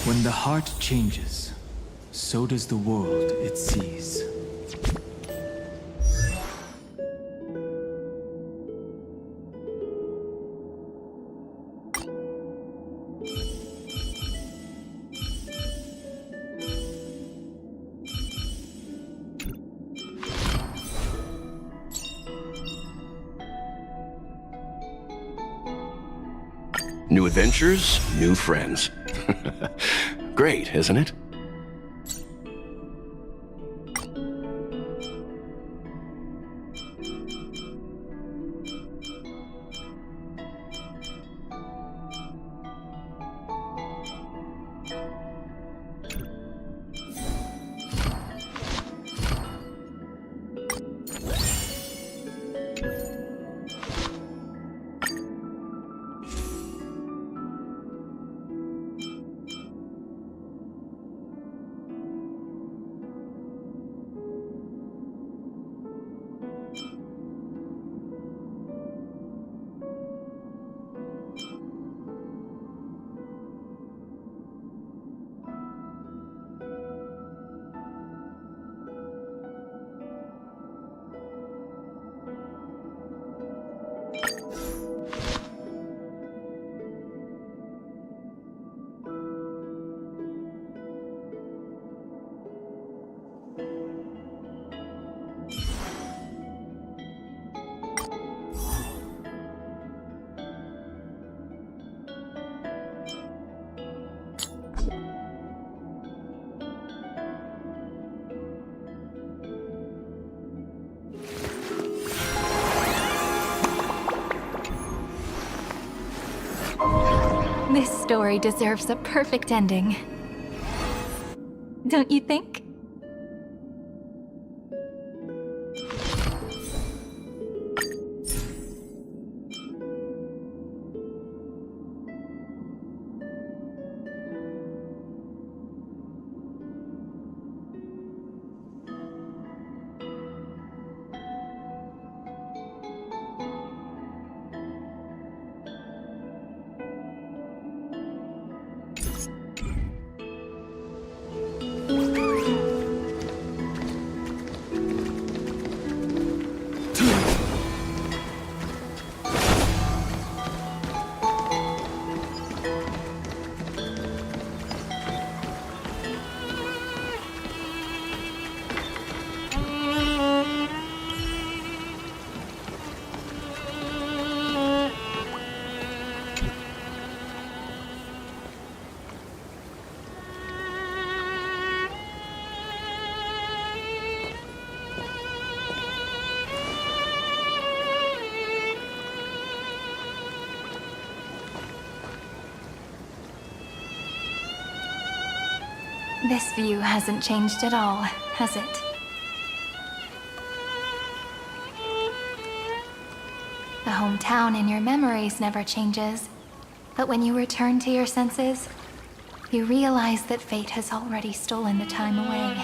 When the heart changes, so does the world it sees. New adventures, new friends. Great, isn't it? This story deserves a perfect ending. Don't you think? This view hasn't changed at all, has it? The hometown in your memories never changes, but when you return to your senses, you realize that fate has already stolen the time away.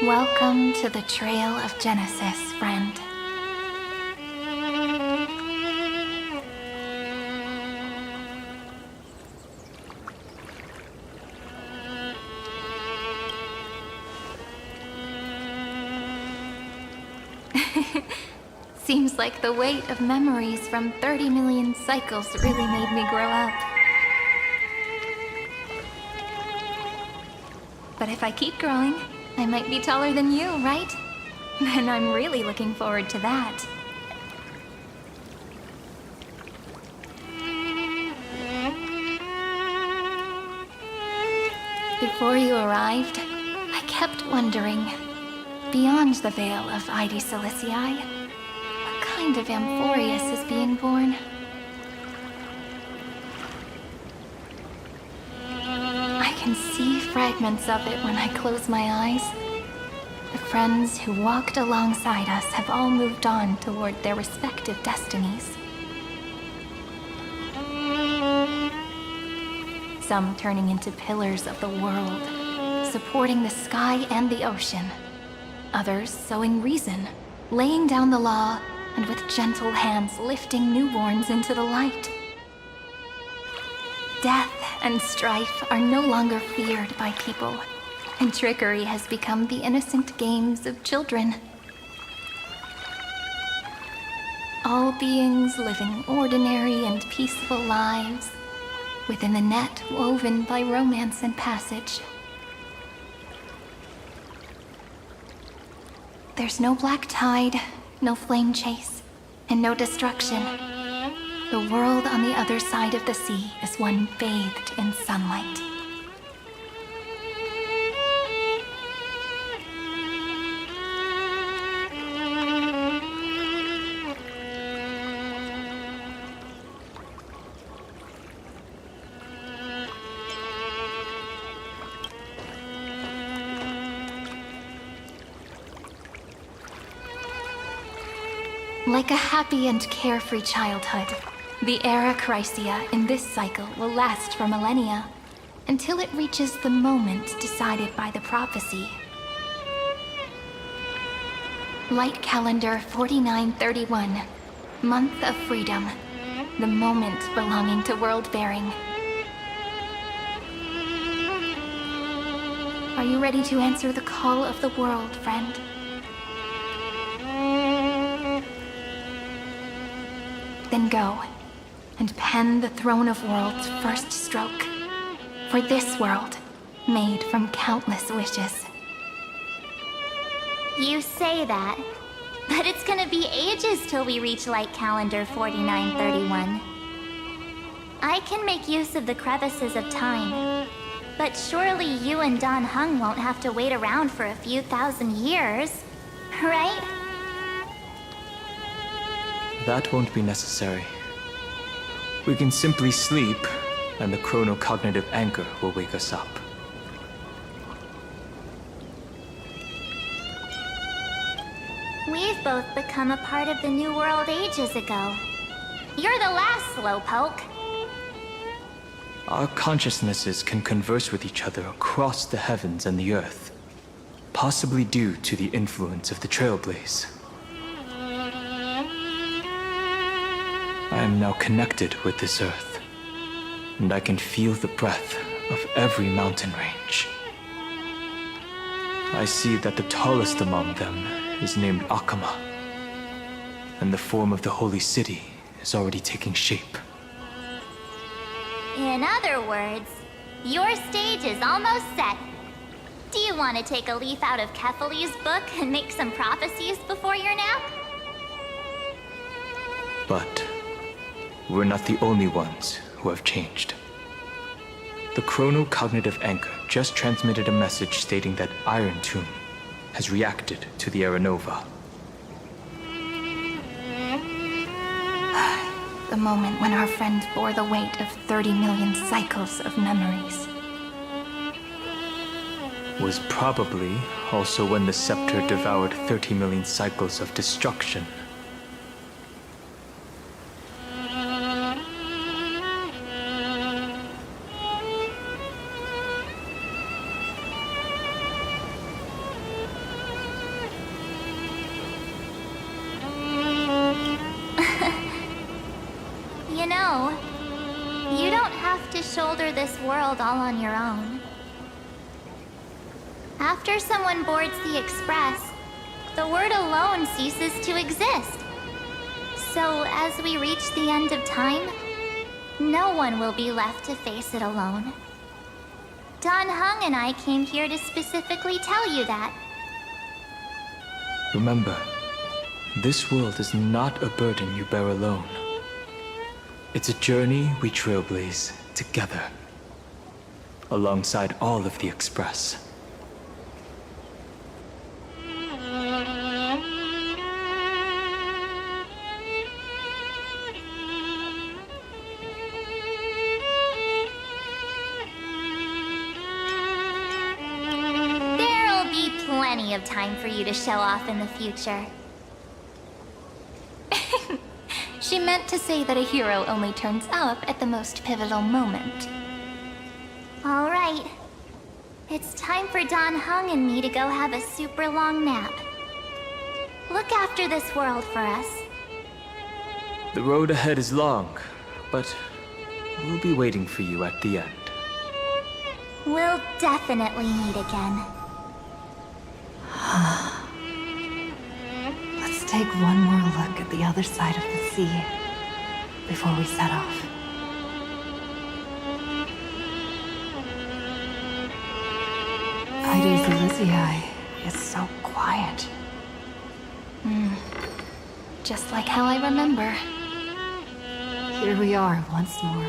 Welcome to the Trail of Genesis, friend. Seems like the weight of memories from 30 million cycles really made me grow up. But if I keep growing, I might be taller than you, right? And I'm really looking forward to that. Before you arrived, I kept wondering, beyond the veil of Ide Silicii, what kind of Amphorius is being born? I can see fragments of it when I close my eyes. The friends who walked alongside us have all moved on toward their respective destinies. Some turning into pillars of the world, supporting the sky and the ocean. Others sowing reason, laying down the law, and with gentle hands lifting newborns into the light. Death and strife are no longer feared by people, and trickery has become the innocent games of children. All beings living ordinary and peaceful lives within the net woven by romance and passage. There's no black tide, no flame chase, and no destruction. The world on the other side of the sea is one bathed in sunlight. Like a happy and carefree childhood, the era Chrysia in this cycle will last for millennia, until it reaches the moment decided by the prophecy. Light calendar 4931, month of freedom, the moment belonging to world-bearing. Are you ready to answer the call of the world, friend? Then go, and pen the Throne of Worlds' first stroke. For this world, made from countless wishes. You say that, but it's gonna be ages till we reach light calendar 4931. I can make use of the crevices of time, but surely you and Dan Heng won't have to wait around for a few thousand years, right? That won't be necessary. We can simply sleep, and the chronocognitive anchor will wake us up. We've both become a part of the New World ages ago. You're the last slowpoke. Our consciousnesses can converse with each other across the heavens and the earth, possibly due to the influence of the Trailblaze. I am now connected with this earth, and I can feel the breath of every mountain range. I see that the tallest among them is named Akama, and the form of the holy city is already taking shape. In other words, your stage is almost set. Do you want to take a leaf out of Kefali's book and make some prophecies before your nap? But we're not the only ones who have changed. The chronocognitive anchor just transmitted a message stating that Iron Tomb has reacted to the Aranova. The moment when our friend bore the weight of 30 million cycles of memories. Was probably also when the scepter devoured 30 million cycles of destruction. You know, you don't have to shoulder this world all on your own. After someone boards the Express, the word alone ceases to exist. So as we reach the end of time, no one will be left to face it alone. Dan Heng and I came here to specifically tell you that. Remember, this world is not a burden you bear alone. It's a journey we trailblaze together, alongside all of the Express. There'll be plenty of time for you to show off in the future. She meant to say that a hero only turns up at the most pivotal moment. All right. It's time for Dan Heng and me to go have a super long nap. Look after this world for us, The road ahead is long, but we'll be waiting for you at the end. We'll definitely meet again. Let's take one more look at the other side of the sea before we set off. Heidi's Elysiae is so quiet. Just like how I remember. Here we are once more.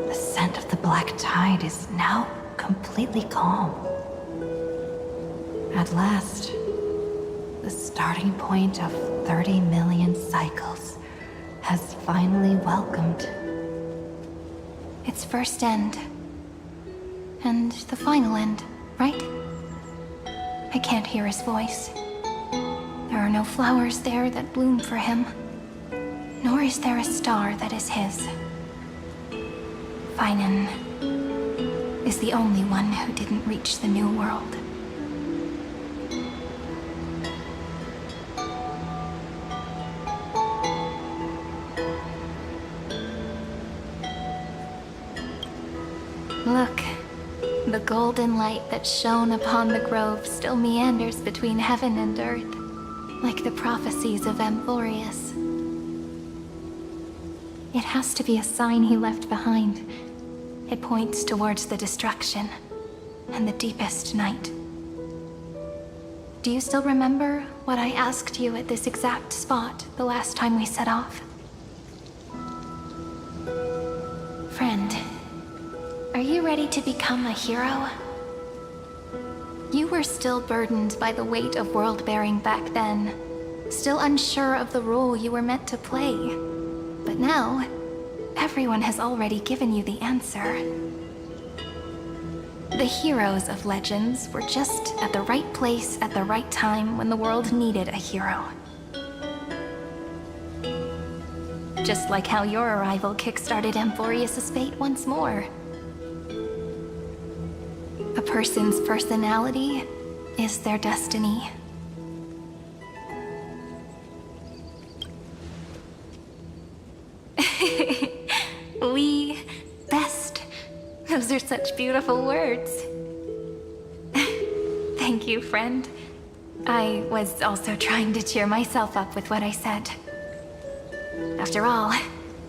The scent of the black tide is now completely calm. At last, the starting point of 30 million cycles has finally welcomed Its first end. And the final end, right? I can't hear his voice. There are no flowers there that bloom for him. Nor is there a star that is his. Finan is the only one who didn't reach the new world. Look, the golden light that shone upon the grove still meanders between heaven and earth, like the prophecies of Amphorius. It has to be a sign he left behind. It points towards the destruction and the deepest night. Do you still remember what I asked you at this exact spot the last time we set off? Friend, are you ready to become a hero? You were still burdened by the weight of world-bearing back then, still unsure of the role you were meant to play. But now, everyone has already given you the answer. The heroes of legends were just at the right place at the right time when the world needed a hero. Just like how your arrival kickstarted Amphorius' fate once more. A person's personality is their destiny. We best. Those are such beautiful words. Thank you, friend. I was also trying to cheer myself up with what I said. After all,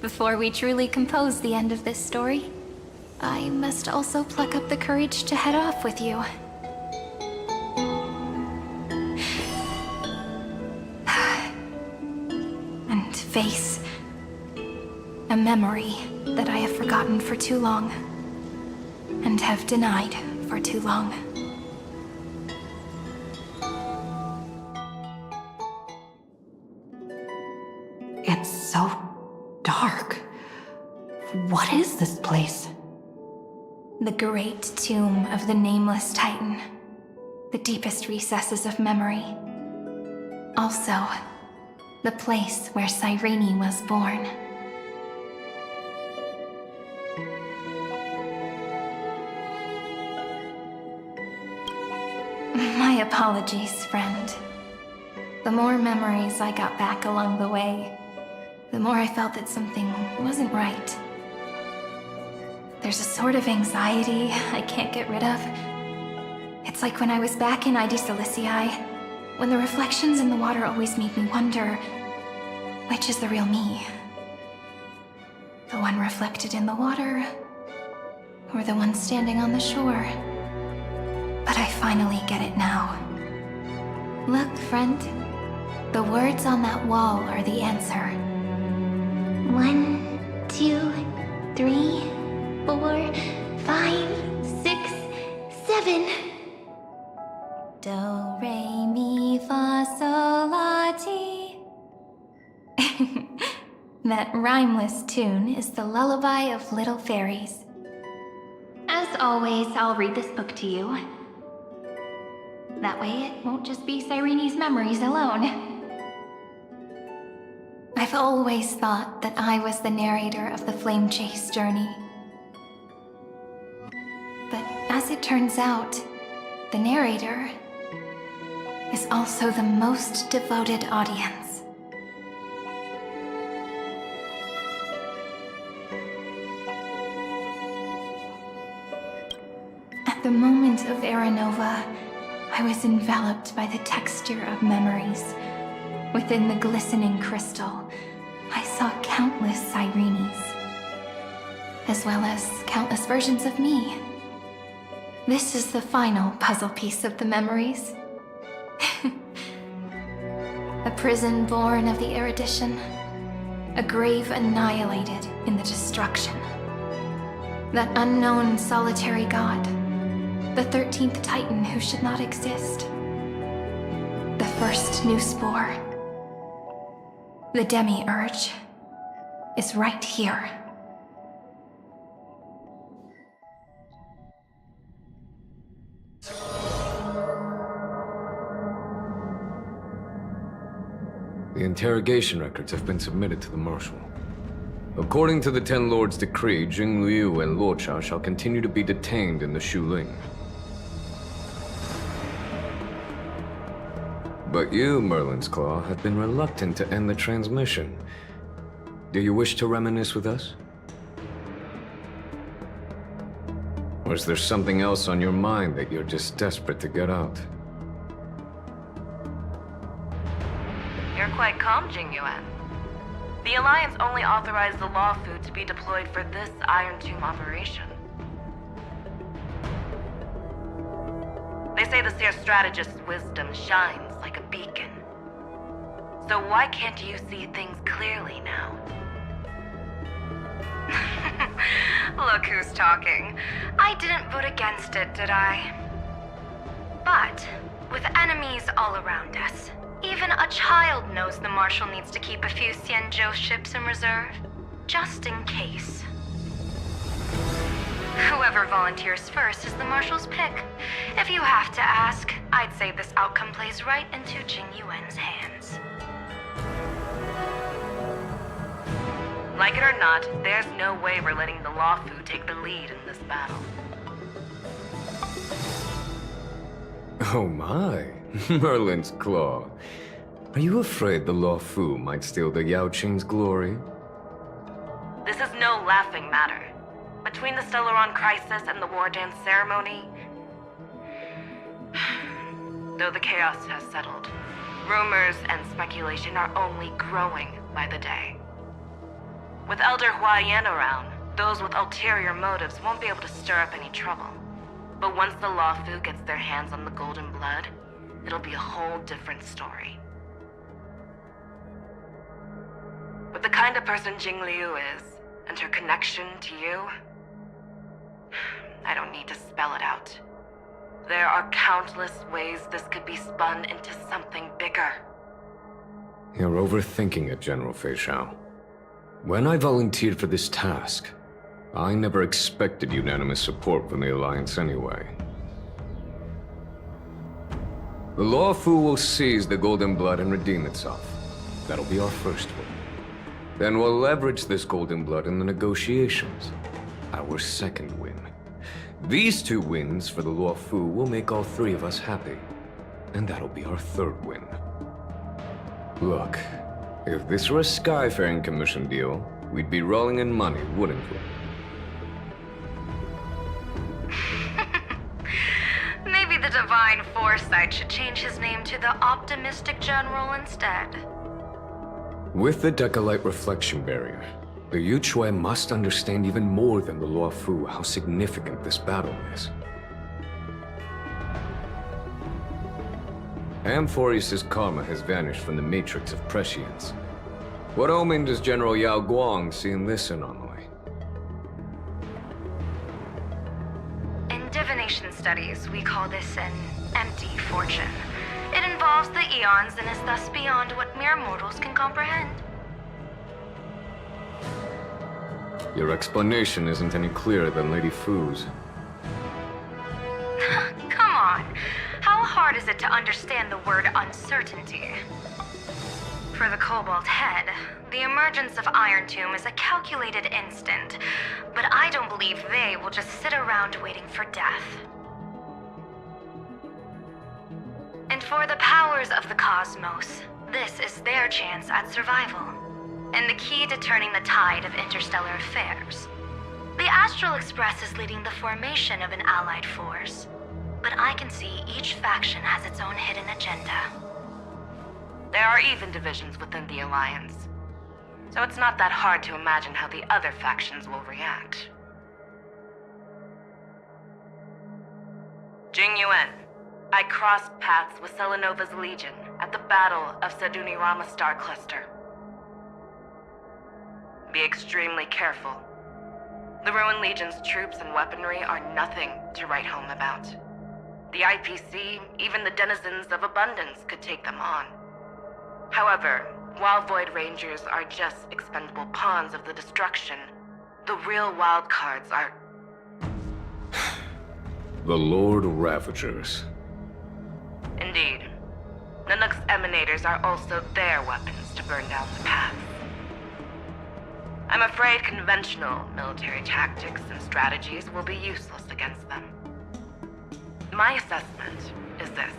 before we truly compose the end of this story, I must also pluck up the courage to head off with you. And face a memory that I have forgotten for too long, and have denied for too long. It's so dark. What is this place? The great tomb of the Nameless Titan. The deepest recesses of memory. Also, the place where Cyrene was born. My apologies, friend. The more memories I got back along the way, the more I felt that something wasn't right. There's a sort of anxiety I can't get rid of. It's like when I was back in ID Silicii, when the reflections in the water always made me wonder, which is the real me? The one reflected in the water, or the one standing on the shore? But I finally get it now. Look, friend. The words on that wall are the answer. 1, 2, 3, 4, 5, 6, 7. Do, re, mi, fa, sol, la, ti. That rhymeless tune is the lullaby of little fairies. As always, I'll read this book to you. That way it won't just be Cyrene's memories alone. I've always thought that I was the narrator of the Flame Chase journey. But as it turns out, the narrator is also the most devoted audience. At the moment of Era Nova, I was enveloped by the texture of memories. Within the glistening crystal, I saw countless Cyrenes, as well as countless versions of me. This is the final puzzle piece of the memories. A prison born of the erudition, a grave annihilated in the destruction. That unknown solitary god. The 13th Titan who should not exist. The first new spore. The Demiurge is right here. The interrogation records have been submitted to the Marshal. According to the Ten Lords' decree, Jing Liu and Luocha shall continue to be detained in the Shuling. But you, Merlin's Claw, have been reluctant to end the transmission. Do you wish to reminisce with us? Or is there something else on your mind that you're just desperate to get out? You're quite calm, Jing Yuan. The Alliance only authorized the Law Fu to be deployed for this Iron Tomb operation. They say the Seer Strategist's wisdom shines like a beacon. So why can't you see things clearly now? Look who's talking. I didn't vote against it, did I? But, with enemies all around us, even a child knows the Marshal needs to keep a few Xianzhou ships in reserve, just in case. Whoever volunteers first is the Marshal's pick. If you have to ask, I'd say this outcome plays right into Jing Yuan's hands. Like it or not, there's no way we're letting the Law Fu take the lead in this battle. Oh my, Merlin's Claw. Are you afraid the Law Fu might steal the Yao Qing's glory? This is no laughing matter. Between the Stellaron crisis and the War Dance ceremony, though the chaos has settled, rumors and speculation are only growing by the day. With Elder Huaiyan around, those with ulterior motives won't be able to stir up any trouble. But once the Law Fu gets their hands on the Golden Blood, it'll be a whole different story. With the kind of person Jing Liu is, and her connection to you, I don't need to spell it out. There are countless ways this could be spun into something bigger. You're overthinking it, General Fei Shao. When I volunteered for this task, I never expected unanimous support from the Alliance anyway. The Law Fu will seize the Golden Blood and redeem itself. That'll be our first win. Then we'll leverage this Golden Blood in the negotiations. Our second win. These two wins for the Law Fu will make all three of us happy. And that'll be our third win. Look, if this were a Skyfaring Commission deal, we'd be rolling in money, wouldn't we? Maybe the Divine Foresight should change his name to the Optimistic General instead. With the Decalite Reflection Barrier, the Yuchuan must understand even more than the Law Fu how significant this battle is. Amphorius' karma has vanished from the matrix of prescience. What omen does General Yao Guang see in this anomaly? In divination studies, we call this an empty fortune. It involves the eons and is thus beyond what mere mortals can comprehend. Your explanation isn't any clearer than Lady Fu's. Come on. How hard is it to understand the word uncertainty? For the Cobalt Head, the emergence of Iron Tomb is a calculated instant, but I don't believe they will just sit around waiting for death. And for the powers of the cosmos, this is their chance at survival, and the key to turning the tide of interstellar affairs. The Astral Express is leading the formation of an allied force, but I can see each faction has its own hidden agenda. There are even divisions within the Alliance, so it's not that hard to imagine how the other factions will react. Jing Yuan, I crossed paths with Selenova's Legion at the Battle of Sedunirama Star Cluster. Be extremely careful. The Rowan Legion's troops and weaponry are nothing to write home about. The IPC, even the denizens of Abundance, could take them on. However, while Void Rangers are just expendable pawns of the destruction, the real wild cards are... The Lord Ravagers. Indeed. Nanook's emanators are also their weapons to burn down the path. I'm afraid conventional military tactics and strategies will be useless against them. My assessment is this.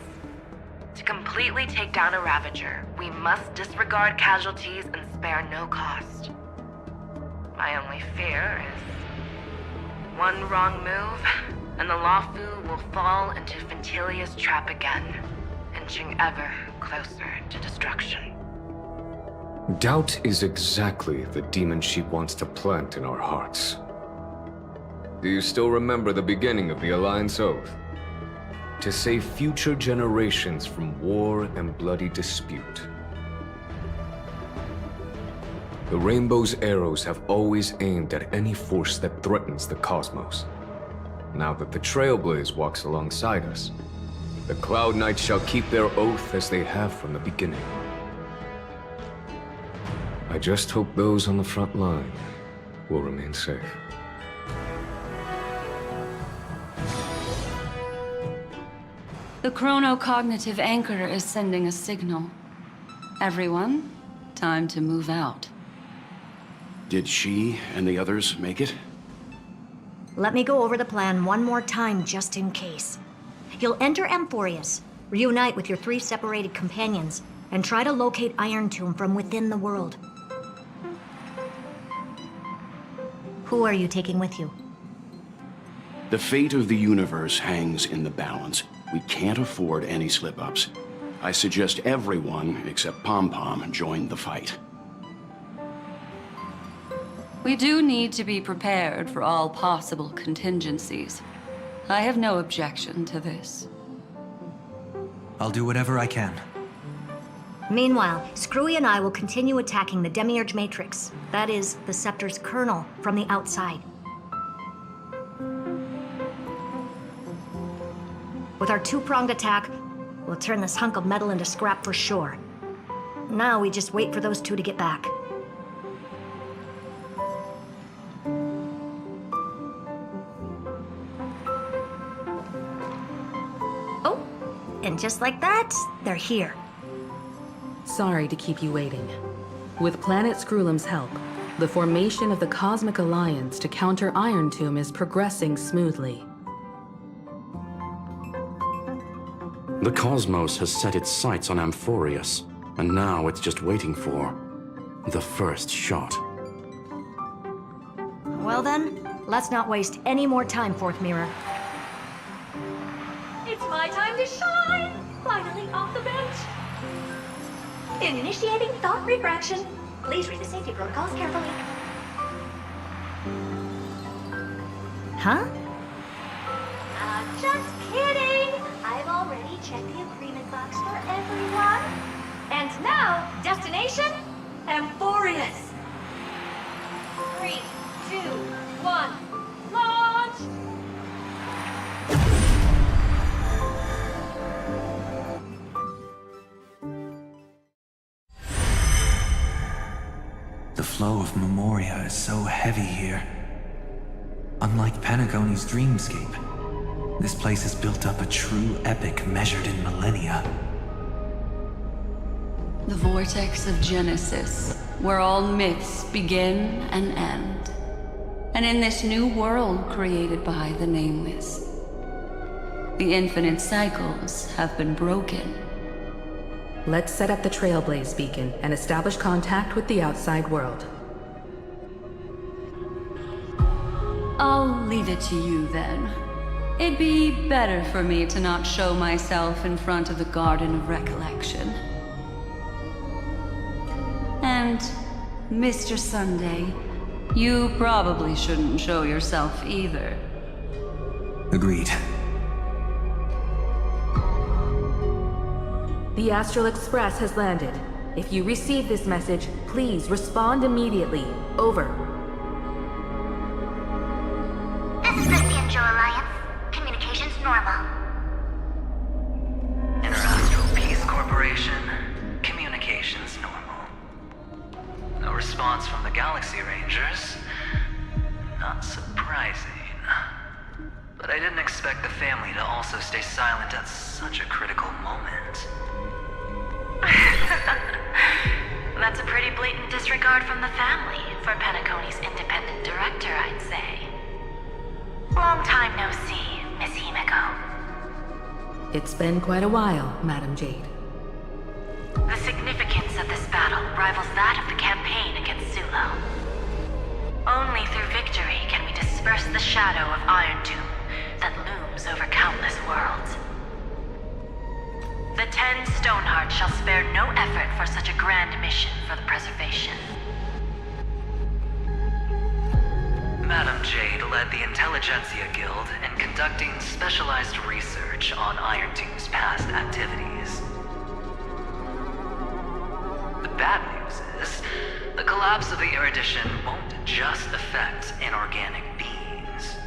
To completely take down a Ravager, we must disregard casualties and spare no cost. My only fear is one wrong move, and the Lawfu will fall into Fintilia's trap again, inching ever closer to destruction. Doubt is exactly the demon she wants to plant in our hearts. Do you still remember the beginning of the Alliance Oath? To save future generations from war and bloody dispute. The Rainbow's arrows have always aimed at any force that threatens the cosmos. Now that the Trailblaze walks alongside us, the Cloud Knights shall keep their oath as they have from the beginning. I just hope those on the front line will remain safe. The chronocognitive anchor is sending a signal. Everyone, time to move out. Did she and the others make it? Let me go over the plan one more time, just in case. You'll enter Amphorius, reunite with your 3 separated companions, and try to locate Iron Tomb from within the world. Who are you taking with you? The fate of the universe hangs in the balance. We can't afford any slip-ups. I suggest everyone, except Pom-Pom, join the fight. We do need to be prepared for all possible contingencies. I have no objection to this. I'll do whatever I can. Meanwhile, Screwy and I will continue attacking the Demiurge Matrix. That is, the Scepter's kernel, from the outside. With our 2-pronged attack, we'll turn this hunk of metal into scrap for sure. Now we just wait for those 2 to get back. Oh, and just like that, they're here. Sorry to keep you waiting. With Planet Screwlum's help, the formation of the Cosmic Alliance to counter Iron Tomb is progressing smoothly. The cosmos has set its sights on Amphorius, and now it's just waiting for the first shot. Well then, let's not waste any more time, Fourth Mirror. It's my time to shine! Finally off the bench! Initiating thought refraction. Please read the safety protocols carefully. Huh? Just kidding! I've already checked the agreement box for everyone. And now, destination? Amphorius! 3, 2, 1, launch! The flow of Memoria is so heavy here. Unlike Panagoni's dreamscape, this place has built up a true epic measured in millennia. The vortex of Genesis, where all myths begin and end. And in this new world created by the Nameless, the infinite cycles have been broken. Let's set up the Trailblaze beacon and establish contact with the outside world. I'll leave it to you then. It'd be better for me to not show myself in front of the Garden of Recollection. And, Mr. Sunday, you probably shouldn't show yourself either. Agreed. The Astral Express has landed. If you receive this message, please respond immediately. Over. This is the Cianjo Alliance. Communications normal. Interastral Peace Corporation. Communications normal. No response from the Galaxy Rangers. Not surprising. But I didn't expect the family to also stay silent at such a critical moment. That's a pretty blatant disregard from the family for Penacony's independent director, I'd say. Long time no see, Miss Himeko. It's been quite a while, Madam Jade. The significance of this battle rivals that of the campaign against Sulo. Only through victory can we disperse the shadow of Iron Tomb that looms over countless worlds. The 10 Stonehearts shall spare no effort for such a grand mission for the preservation. Madam Jade led the Intelligentsia Guild in conducting specialized research on Iron Tomb's past activities. The bad news is, the collapse of the Erudition won't just affect inorganic beings.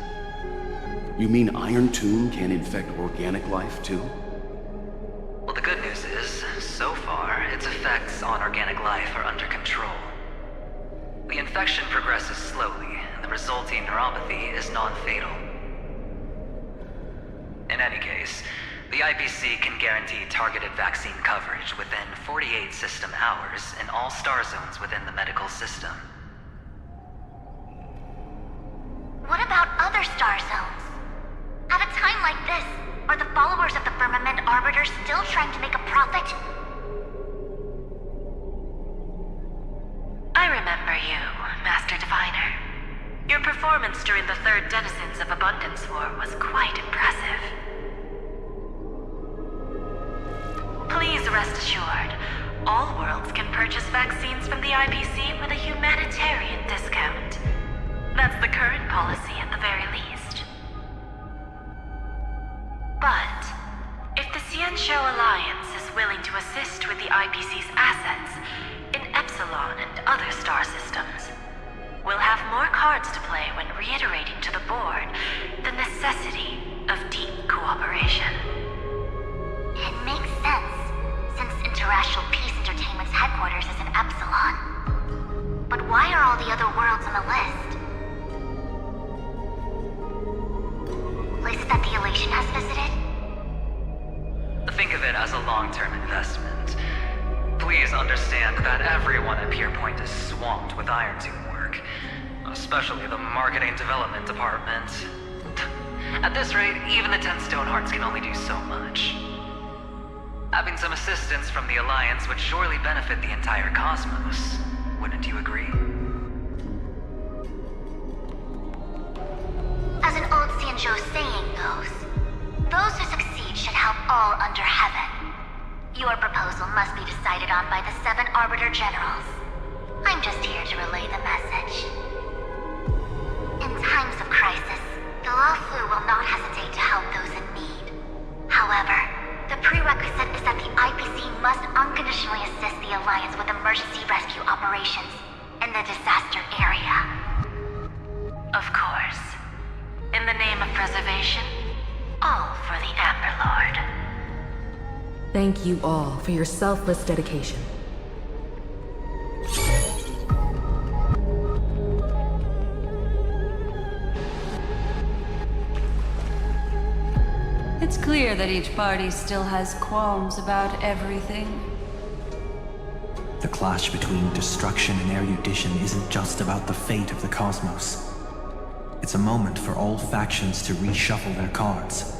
You mean Iron Tomb can infect organic life, too? Well, the good news is, so far, its effects on organic life are under control. The infection progresses slowly, and the resulting neuropathy is non-fatal. In any case, the IPC can guarantee targeted vaccine coverage within 48 system hours in all star zones within the medical system. What about other star zones? At a time like this, are the followers of the Firmament Arbiter still trying to make a profit? I remember you, Master Diviner. Your performance during the Third Denizens of Abundance War was quite impressive. Please rest assured, all worlds can purchase vaccines from the IPC with a humanitarian discount. That's the current policy at the very least. But, if the Cianjo Alliance is willing to assist with the IPC's assets in Epsilon and other star systems, we'll have more cards to play when reiterating to the board the necessity of deep cooperation. It makes sense, since Interastral Peace Entertainment's headquarters is in Epsilon. But why are all the other worlds on the list? Places that the Elation has visited? Think of it as a long-term investment. Please understand that everyone at Pierpoint is swamped with Iron Tomb work, especially the marketing and development department. At this rate, even the 10 Stonehearts can only do so much. Having some assistance from the Alliance would surely benefit the entire cosmos. Wouldn't you agree? As an old Cianjo saying goes, those who succeed should help all under heaven. Your proposal must be decided on by the 7 Arbiter Generals. I'm just here to relay the message. In times of crisis, the Lawfu will not hesitate to help those in need. However, the prerequisite is that the IPC must unconditionally assist the Alliance with emergency rescue operations in the disaster area. Of course. In the name of preservation, all for the Amber Lord. Thank you all for your selfless dedication. It's clear that each party still has qualms about everything. The clash between destruction and erudition isn't just about the fate of the cosmos. It's a moment for all factions to reshuffle their cards.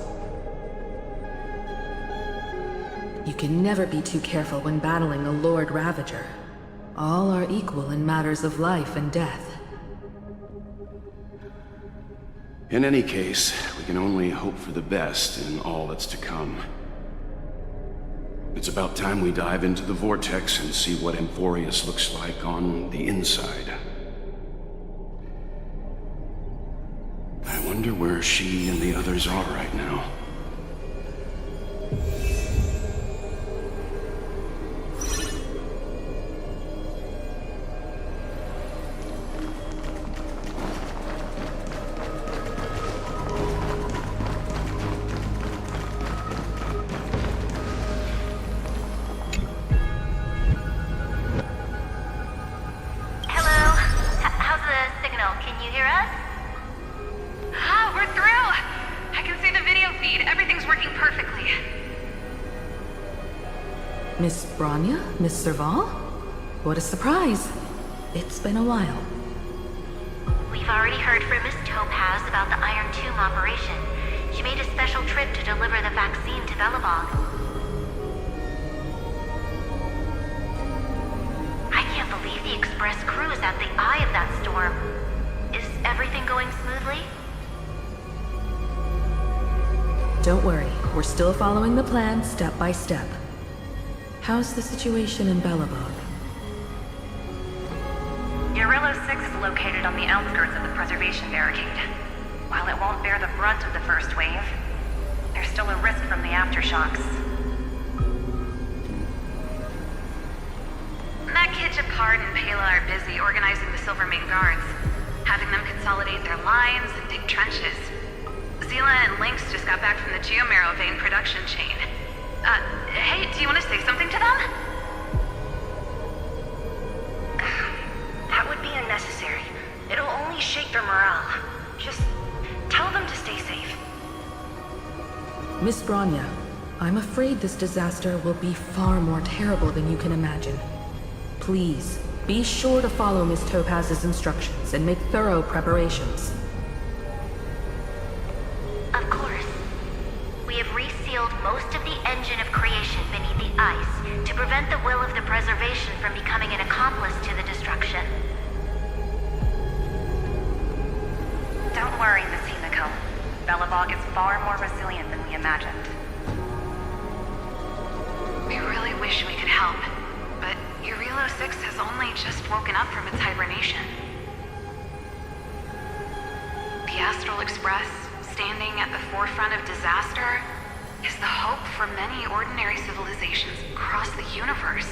You can never be too careful when battling a Lord Ravager. All are equal in matters of life and death. In any case, we can only hope for the best in all that's to come. It's about time we dive into the vortex and see what Emphorius looks like on the inside. I wonder where she and the others are right now. Miss Bronya? Miss Serval? What a surprise. It's been a while. We've already heard from Miss Topaz about the Iron Tomb operation. She made a special trip to deliver the vaccine to Belobog. I can't believe the Express crew is at the eye of that storm. Is everything going smoothly? Don't worry, we're still following the plan step by step. How's the situation in Belobog? Urillo 6 is located on the outskirts of the preservation barricade. While it won't bear the brunt of the first wave, there's still a risk from the aftershocks. That kid Japard and Pela are busy organizing the Silvermane Guards, having them consolidate their lines and dig trenches. Zila and Lynx just got back from the Geomarrow vein production chain. Hey, do you want to say something to them? That would be unnecessary. It'll only shake their morale. Just tell them to stay safe. Miss Bronya, I'm afraid this disaster will be far more terrible than you can imagine. Please, be sure to follow Miss Topaz's instructions and make thorough preparations. Of course. We have resealed most of the engine of creation beneath the ice to prevent the will of the preservation from becoming an accomplice to the destruction. Don't worry, Miss Himiko. Belobog is far more resilient than we imagined. We really wish we could help, but Urillo 6 has only just woken up from its hibernation. The Astral Express, standing at the forefront of disaster, is the hope for many ordinary civilizations across the universe.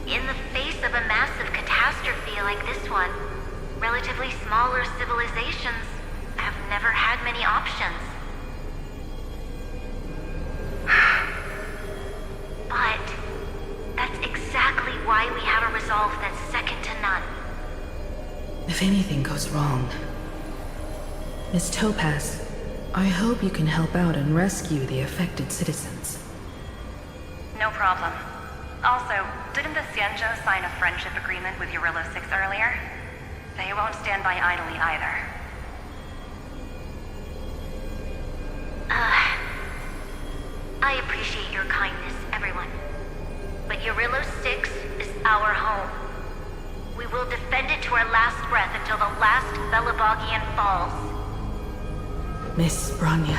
In the face of a massive catastrophe like this one, relatively smaller civilizations have never had many options. But that's exactly why we have a resolve that's second to none. If anything goes wrong... Miss Topaz, I hope you can help out and rescue the affected citizens. No problem. Also, didn't the Xianzhou sign a friendship agreement with Urillo 6 earlier? They won't stand by idly either. I appreciate your kindness, everyone. But Urillo 6 is our home. We will defend it to our last breath until the last Belobogian falls. Miss Bronya.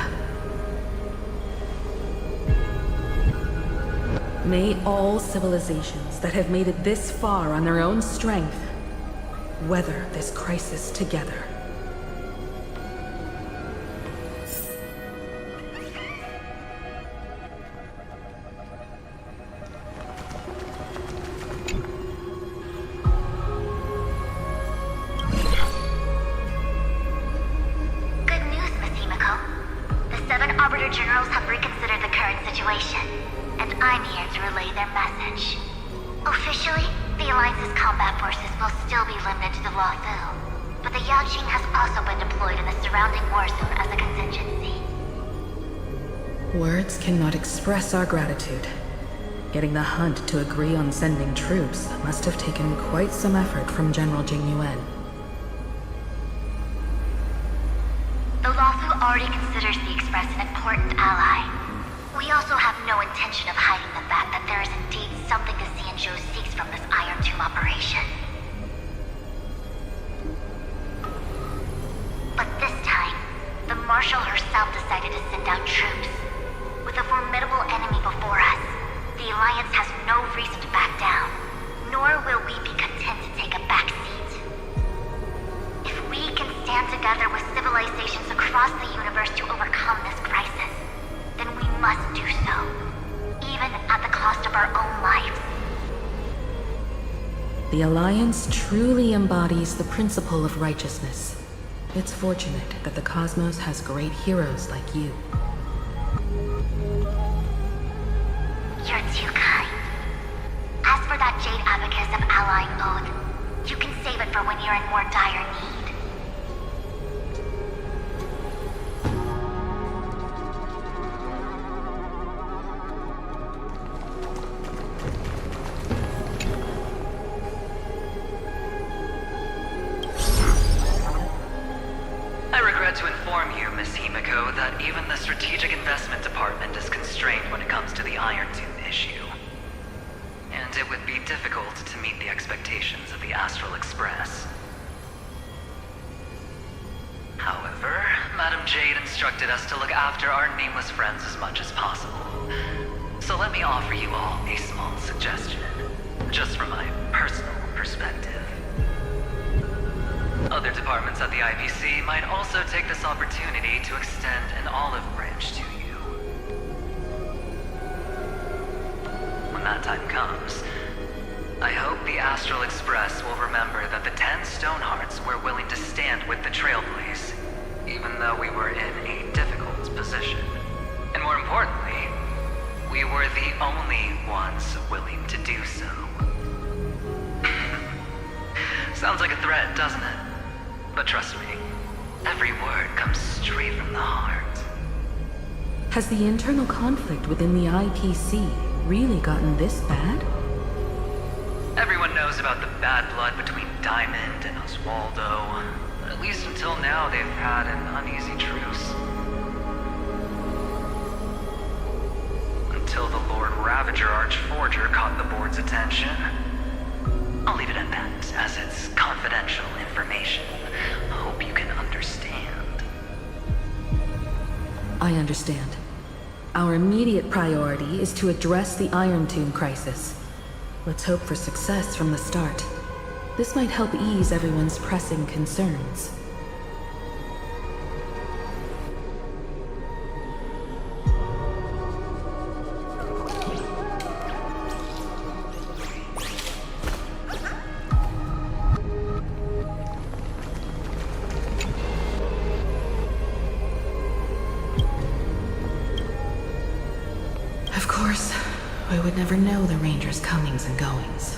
May all civilizations that have made it this far on their own strength weather this crisis together. Good news, Miss Himiko. The 7 Arbiter Generals have reconsidered the current situation, and I'm here to relay their message. Officially, the Alliance's combat forces will still be limited to the Luofu, but the Yaoqing has also been deployed in the surrounding war zone as a contingency. Words cannot express our gratitude. Getting the Hunt to agree on sending troops must have taken quite some effort from General Jing Yuan. The Luofu already considers the Express an important ally. We also have no intention of hiding the fact that there is indeed something the Xianzhou seeks from this Iron Tomb operation. But this time, the Marshal herself decided to send out troops. With a formidable enemy before us, the Alliance has no reason to back down, nor will we be content to take a back seat. If we can stand together with civilizations across the universe to overcome this crisis, then we must do so, even at the cost of our own lives. The Alliance truly embodies the principle of righteousness. It's fortunate that the cosmos has great heroes like you. You're too kind. As for that Jade Abacus of Allying Oath, you can save it for when you're in more dire need. regret to inform you, Miss Himiko, that even the Strategic Investment Department is constrained when it comes to the Iron Tomb issue. And it would be difficult to meet the expectations of the Astral Express. However, Madam Jade instructed us to look after our nameless friends as much as possible. So let me offer you all a small suggestion, just from my personal perspective. Other departments at the IPC might also take this opportunity to extend an olive branch to you. When that time comes, I hope the Astral Express will remember that the 10 Stonehearts were willing to stand with the Trailblaze, even though we were in a difficult position. And more importantly, we were the only ones willing to do so. Sounds like a threat, doesn't it? But trust me, every word comes straight from the heart. Has the internal conflict within the IPC really gotten this bad? Everyone knows about the bad blood between Diamond and Oswaldo. At least until now, they've had an uneasy truce. Until the Lord Ravager Archforger caught the board's attention. I'll leave it at that, as it's confidential information. Hope you can understand. I understand. Our immediate priority is to address the Iron Tomb crisis. Let's hope for success from the start. This might help ease everyone's pressing concerns. Of course, we would never know the Ranger's comings and goings.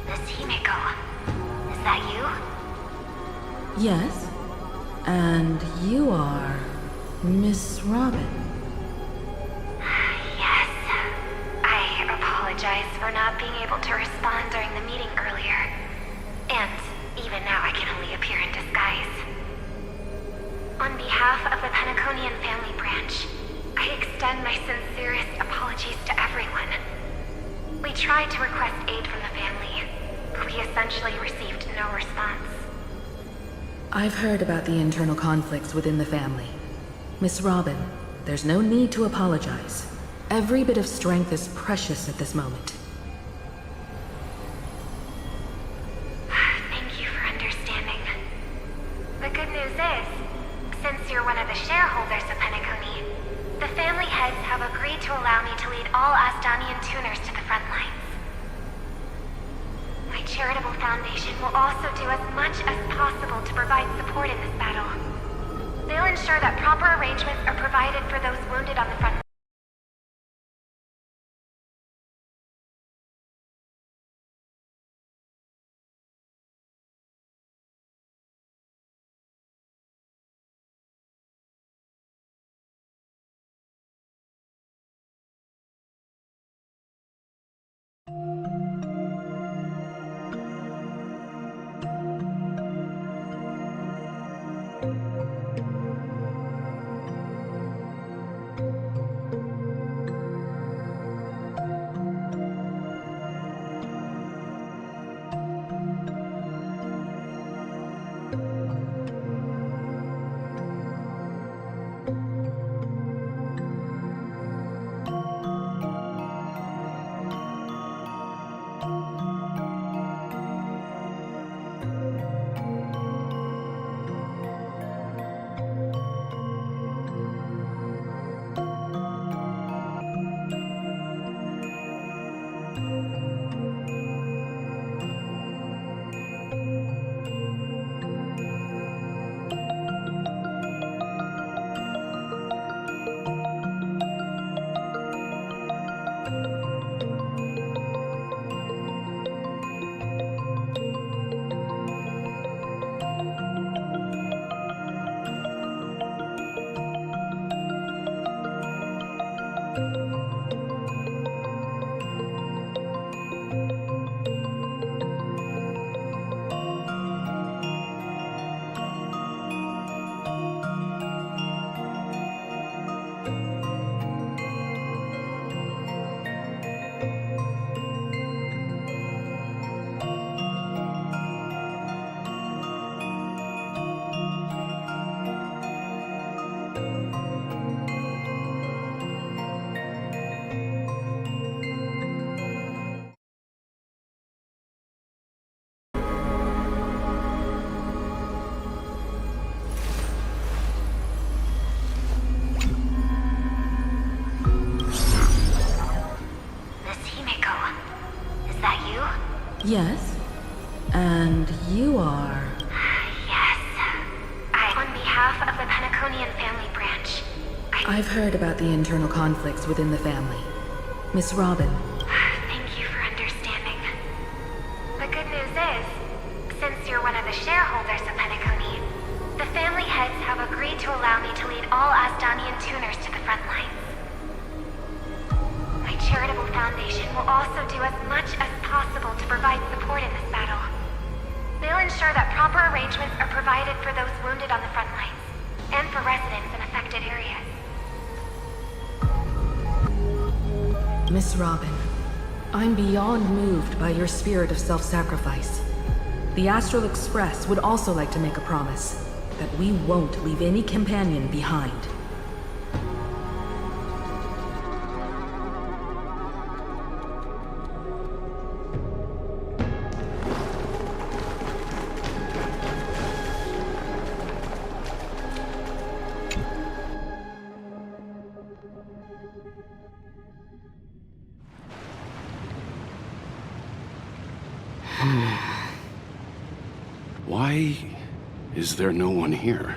Miss Himiko, is that you? Yes? And you are Miss Robin. Yes. I apologize for not being able to respond during the meeting earlier. And even now I can only appear in disguise. On behalf of the Penaconian family branch, I extend my sincerest apologies to everyone. We tried to request aid from the family, but we essentially received no response. I've heard about the internal conflicts within the family. Miss Robin, there's no need to apologize. Every bit of strength is precious at this moment. Thank you for understanding. The good news is, since you're one of the shareholders of Penacony, the family heads have agreed to allow me to lead all Astonian tuners to the front lines. My charitable foundation will also do as much as possible to provide support in this battle. They'll ensure that proper arrangements are provided for those wounded on the front. Yes? And you are... Yes. On behalf of the Penaconian family branch, I've heard about the internal conflicts within the family. Miss Robin. Thank you for understanding. The good news is, since you're one of the shareholders of Penacony, the family heads have agreed to allow me to lead all Asdanian tuners to the front lines. My charitable foundation will also do as much as possible to provide support in this battle. They'll ensure that proper arrangements are provided for those wounded on the front lines, and for residents in affected areas. Miss Robin, I'm beyond moved by your spirit of self-sacrifice. The Astral Express would also like to make a promise that we won't leave any companion behind. Why is there no one here?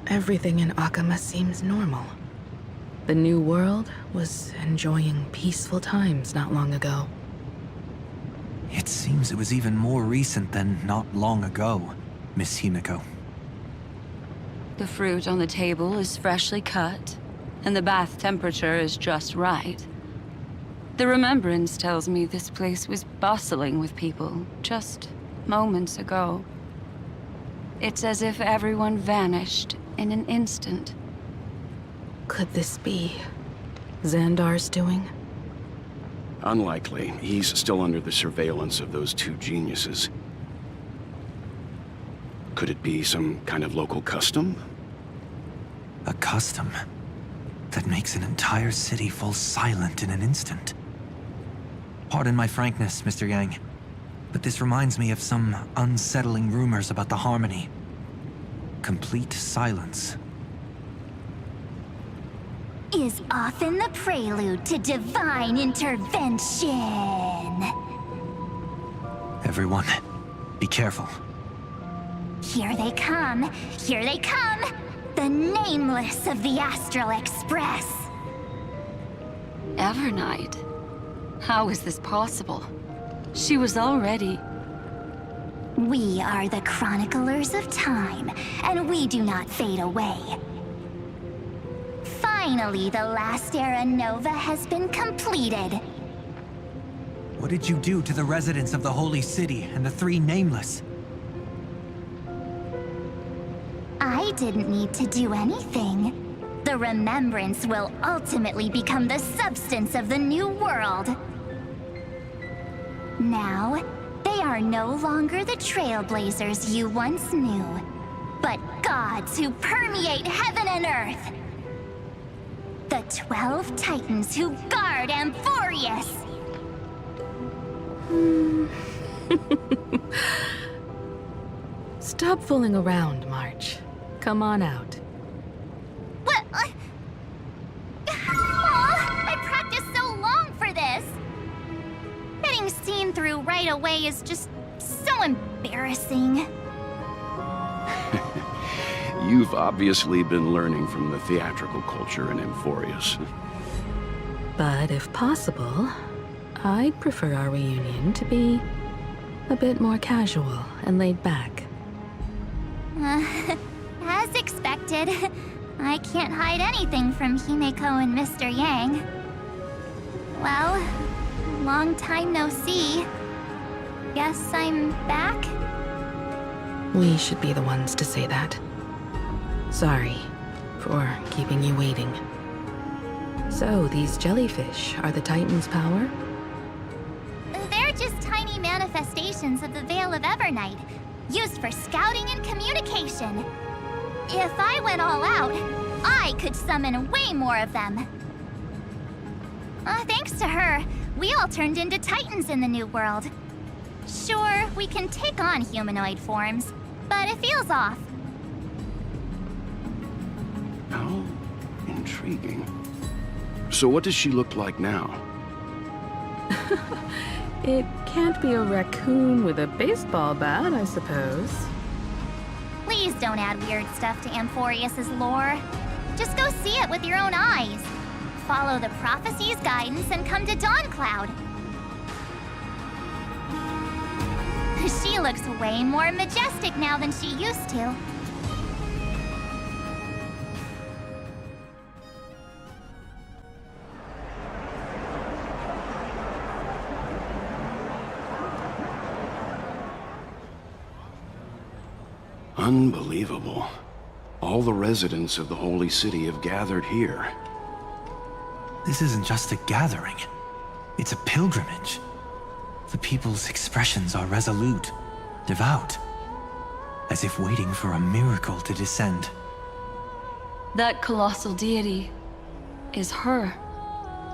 Everything in Akama seems normal. The new world was enjoying peaceful times not long ago. It seems it was even more recent than not long ago, Miss Himiko. The fruit on the table is freshly cut, and the bath temperature is just right. The remembrance tells me this place was bustling with people just moments ago. It's as if everyone vanished in an instant. Could this be Xandar's doing? Unlikely. He's still under the surveillance of those two geniuses. Could it be some kind of local custom? A custom that makes an entire city fall silent in an instant. Pardon my frankness, Mr. Yang, but this reminds me of some unsettling rumors about the Harmony. Complete silence. Is often the prelude to divine intervention. Everyone, be careful. Here they come! Here they come! The Nameless of the Astral Express! Evernight? How is this possible? She was already... We are the Chroniclers of Time, and we do not fade away. Finally, the last Era Nova has been completed. What did you do to the residents of the Holy City and the three Nameless? I didn't need to do anything. The remembrance will ultimately become the substance of the new world. Now, they are no longer the trailblazers you once knew, but gods who permeate heaven and earth. The 12 Titans who guard Amphorius! Stop fooling around, March. Come on out. What? I practiced so long for this! Getting seen through right away is just so embarrassing. You've obviously been learning from the theatrical culture in Amphorius. But if possible, I'd prefer our reunion to be a bit more casual and laid back. As expected, I can't hide anything from Himeko and Mr. Yang. Well, long time no see. Guess I'm back? We should be the ones to say that. Sorry for keeping you waiting. So, these jellyfish are the Titan's power? They're just tiny manifestations of the Veil of Evernight, used for scouting and communication. If I went all out, I could summon way more of them. Thanks to her, we all turned into Titans in the New World. Sure, we can take on humanoid forms, but it feels off. How intriguing. So what does she look like now? It can't be a raccoon with a baseball bat, I suppose. Please don't add weird stuff to Amphorius's lore. Just go see it with your own eyes. Follow the prophecy's guidance and come to Dawncloud. She looks way more majestic now than she used to. Unbelievable. All the residents of the Holy City have gathered here. This isn't just a gathering. It's a pilgrimage. The people's expressions are resolute, devout, as if waiting for a miracle to descend. That colossal deity is her.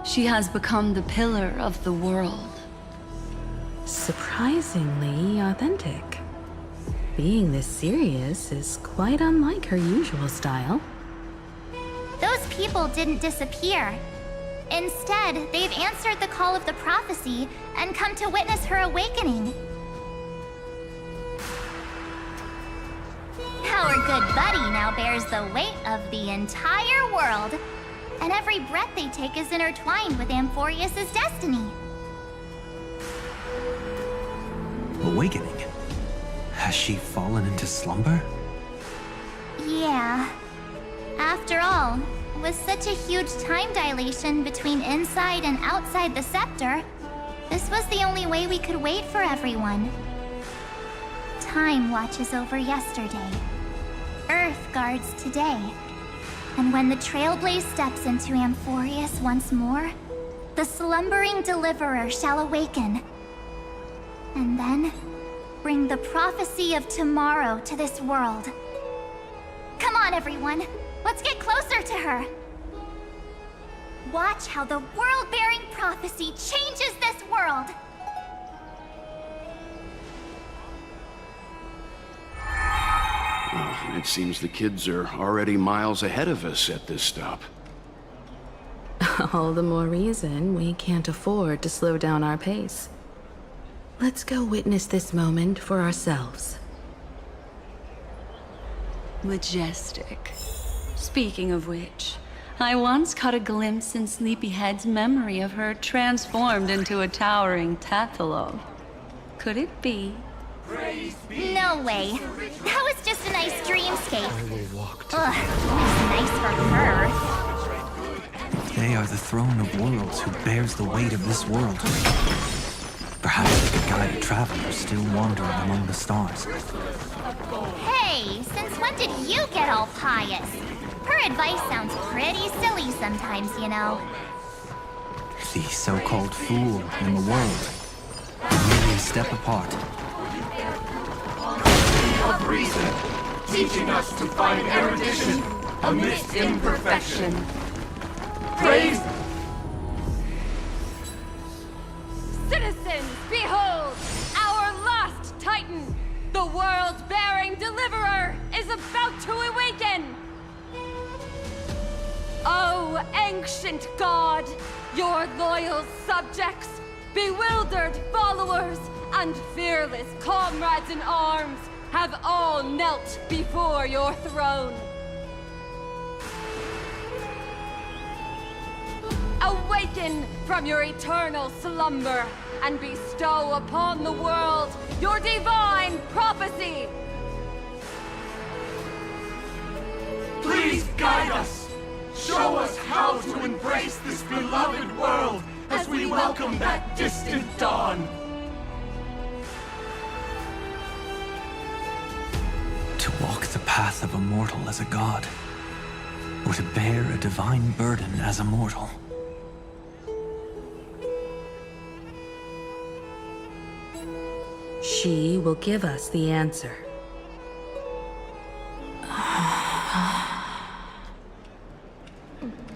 She has become the pillar of the world. Surprisingly authentic. Being this serious is quite unlike her usual style. Those people didn't disappear. Instead, they've answered the call of the prophecy and come to witness her awakening. Our good buddy now bears the weight of the entire world, and every breath they take is intertwined with Amphorius's destiny. Awakening? Has she fallen into slumber? Yeah. After all, with such a huge time dilation between inside and outside the scepter, this was the only way we could wait for everyone. Time watches over yesterday. Earth guards today. And when the Trailblaze steps into Amphorius once more, the slumbering deliverer shall awaken. And then, bring the prophecy of tomorrow to this world. Come on, everyone. Let's get closer to her. Watch how the world-bearing prophecy changes this world. Well, it seems the kids are already miles ahead of us at this stop. All the more reason we can't afford to slow down our pace. Let's go witness this moment for ourselves. Majestic. Speaking of which, I once caught a glimpse in Sleepyhead's memory of her transformed into a towering Tathalog. Could it be? No way. That was just a nice dreamscape. I will walk to Ugh, it's nice for her. They are the throne of worlds who bears the weight of this world. Perhaps they could guide a traveler still wandering among the stars. Hey, since when did you get all pious? Her advice sounds pretty silly sometimes, you know. The so-called fool in the world. Merely a step apart. Of reason, teaching us to find erudition amidst imperfection. Praise! Citizens, behold! Our last Titan, the world-bearing deliverer, is about to awaken! Oh, ancient god, your loyal subjects, bewildered followers, and fearless comrades in arms have all knelt before your throne. Awaken from your eternal slumber and bestow upon the world your divine prophecy! Please guide us! Show us how to embrace this beloved world as we welcome that distant dawn! To walk the path of a mortal as a god, or to bear a divine burden as a mortal. She will give us the answer.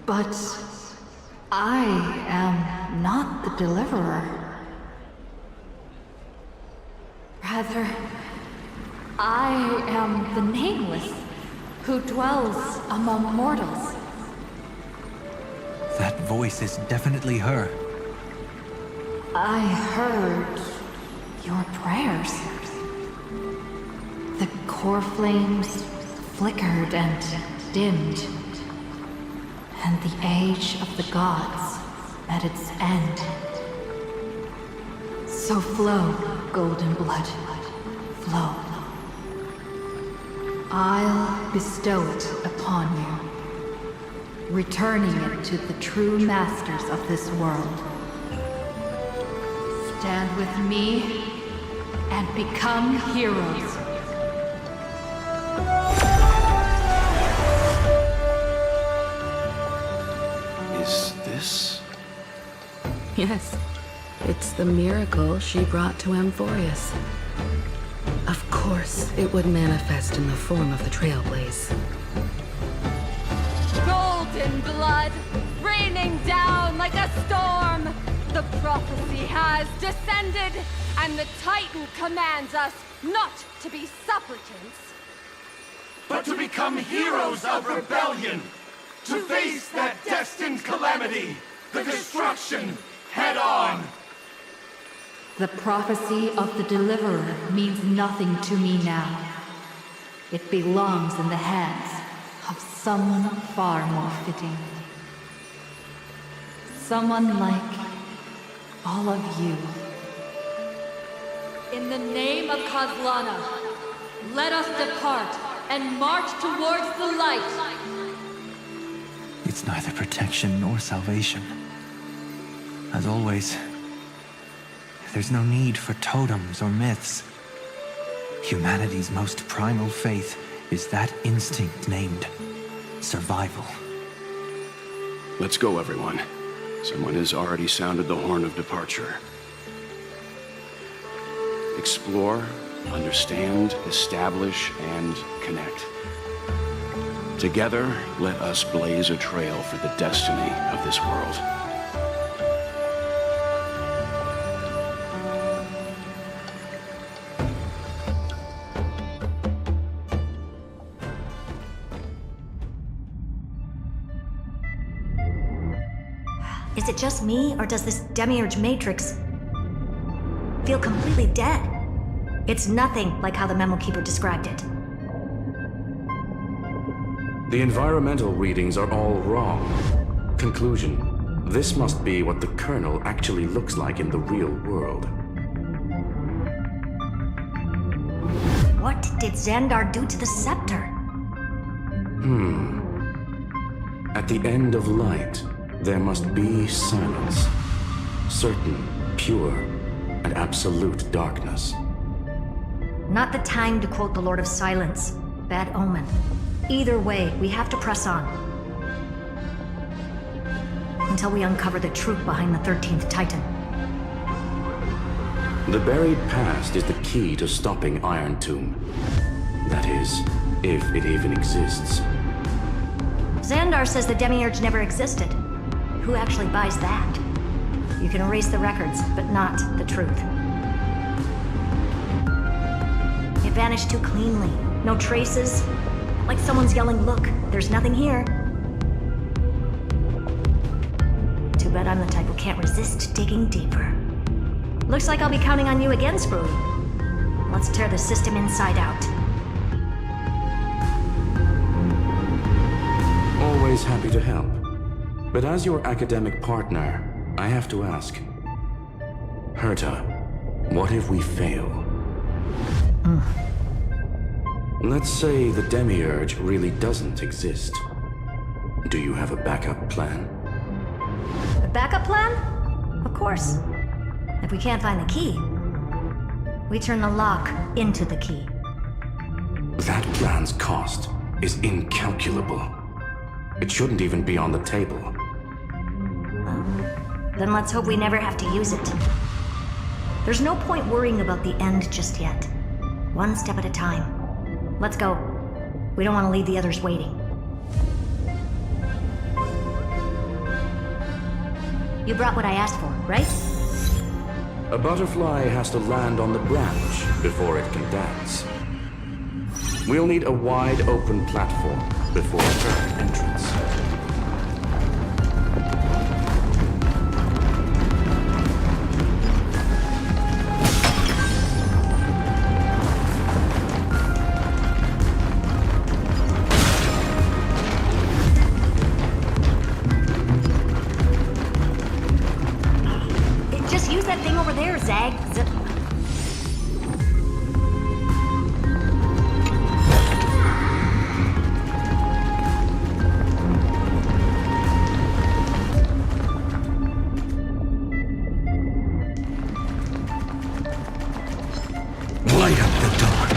But I am not the deliverer. Rather, I am the Nameless, who dwells among mortals. That voice is definitely her. I heard your prayers. The core flames flickered and dimmed, and the age of the gods at its end. So flow, golden blood, flow. I'll bestow it upon you, returning it to the true masters of this world. Stand with me and become heroes. Is this? Yes, it's the miracle she brought to Amphorius. Of course, it would manifest in the form of the Trailblaze. Golden blood, raining down like a storm. The prophecy has descended, and the Titan commands us not to be supplicants, but to become heroes of rebellion, to face that destined calamity, the destruction, head on. The prophecy of the Deliverer means nothing to me now. It belongs in the hands of someone far more fitting. Someone like all of you. In the name of Kozlana, let us depart and march towards the light. It's neither protection nor salvation. As always, there's no need for totems or myths. Humanity's most primal faith is that instinct named survival. Let's go, everyone. Someone has already sounded the horn of departure. Explore, understand, establish, and connect. Together, let us blaze a trail for the destiny of this world. Is it just me, or does this demiurge matrix feel completely dead? It's nothing like how the memo keeper described it. The environmental readings are all wrong. Conclusion: this must be what the kernel actually looks like in the real world. What did Xandar do to the scepter? At the end of light, there must be silence. Certain, pure, and absolute darkness. Not the time to quote the Lord of Silence. Bad omen. Either way, we have to press on. Until we uncover the truth behind the 13th Titan. The buried past is the key to stopping Iron Tomb. That is, if it even exists. Xandar says the demiurge never existed. Who actually buys that? You can erase the records, but not the truth. It vanished too cleanly. No traces. Like someone's yelling, "Look, there's nothing here." Too bad I'm the type who can't resist digging deeper. Looks like I'll be counting on you again, Screwy. Let's tear the system inside out. Always happy to help. But as your academic partner, I have to ask. Herta, what if we fail? Let's say the demiurge really doesn't exist. Do you have a backup plan? A backup plan? Of course. If we can't find the key, we turn the lock into the key. That plan's cost is incalculable. It shouldn't even be on the table. Then let's hope we never have to use it. There's no point worrying about the end just yet. One step at a time. Let's go. We don't want to leave the others waiting. You brought what I asked for, right? A butterfly has to land on the branch before it can dance. We'll need a wide open platform before her entrance. over there, Zag. Light up the dark.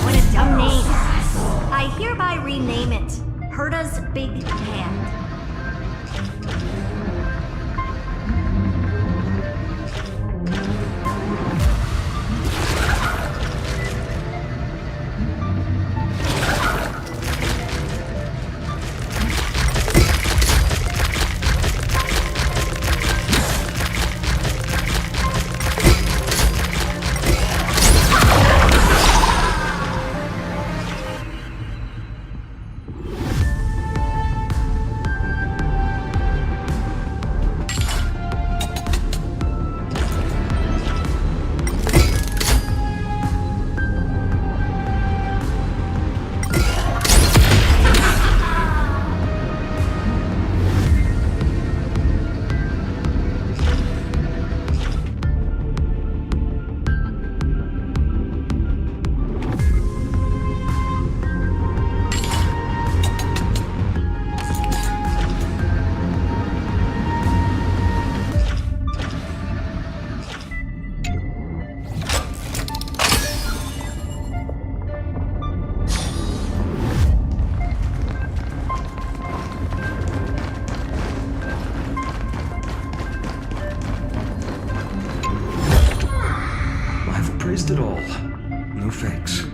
What a dumb name. I hereby rename it Herta's Big Hand. Praised it all. No thanks.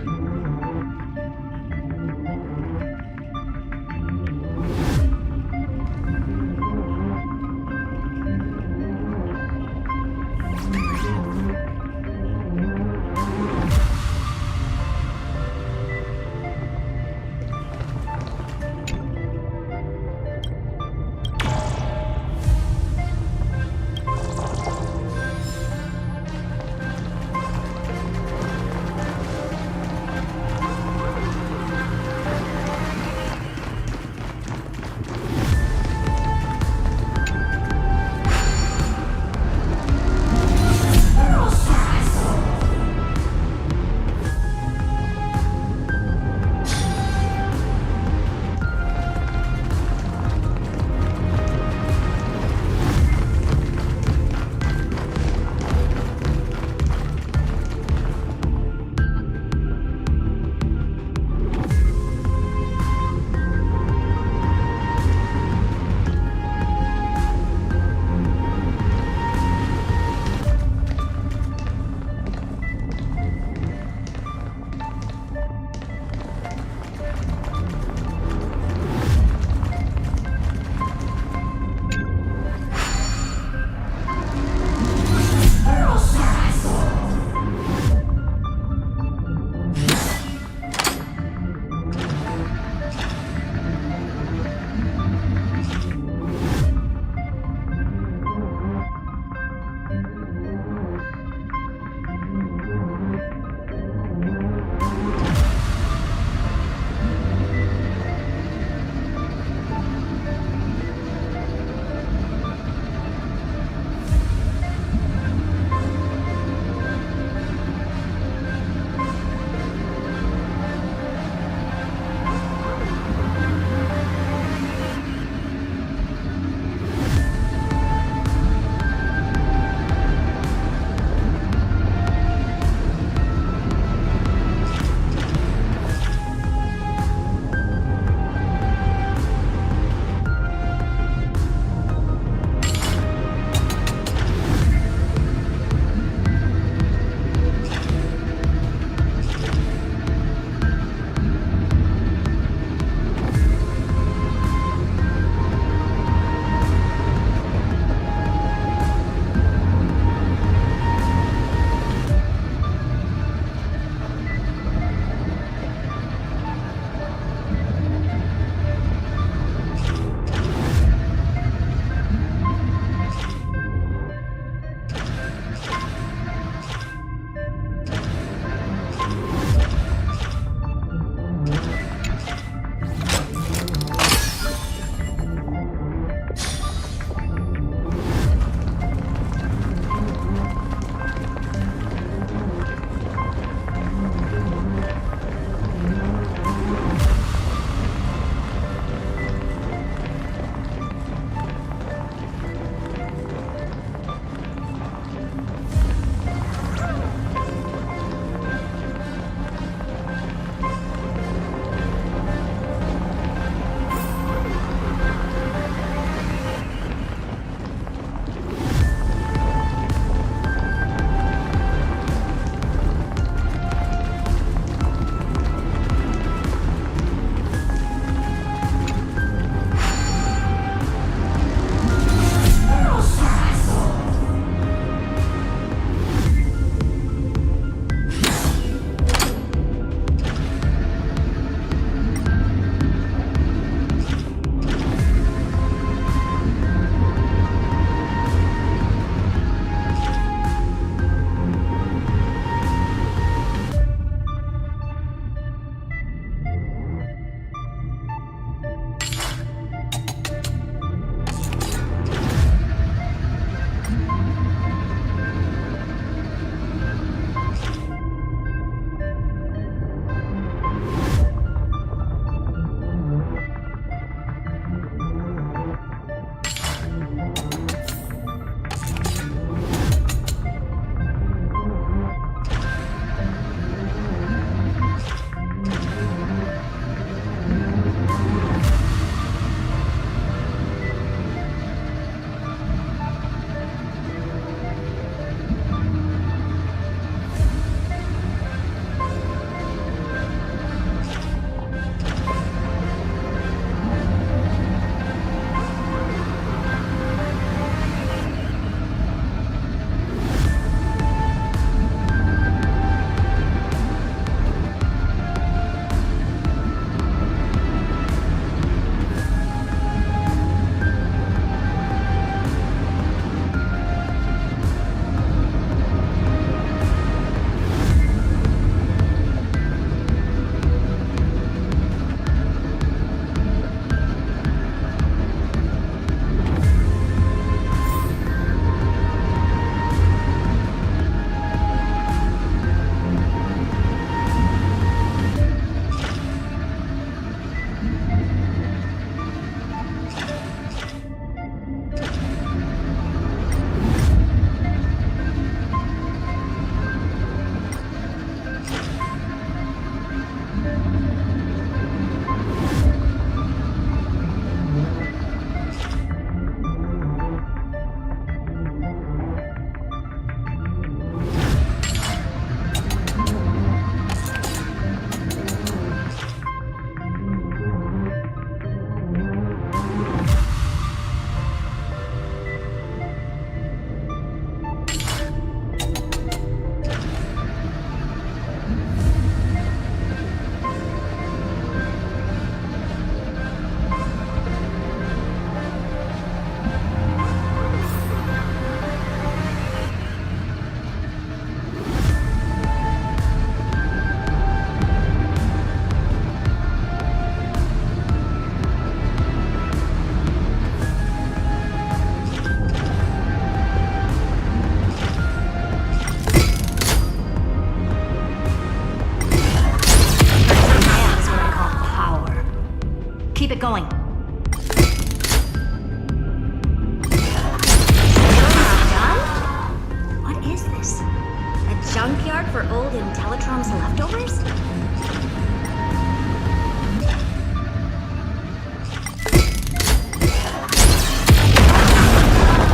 Tom's leftovers?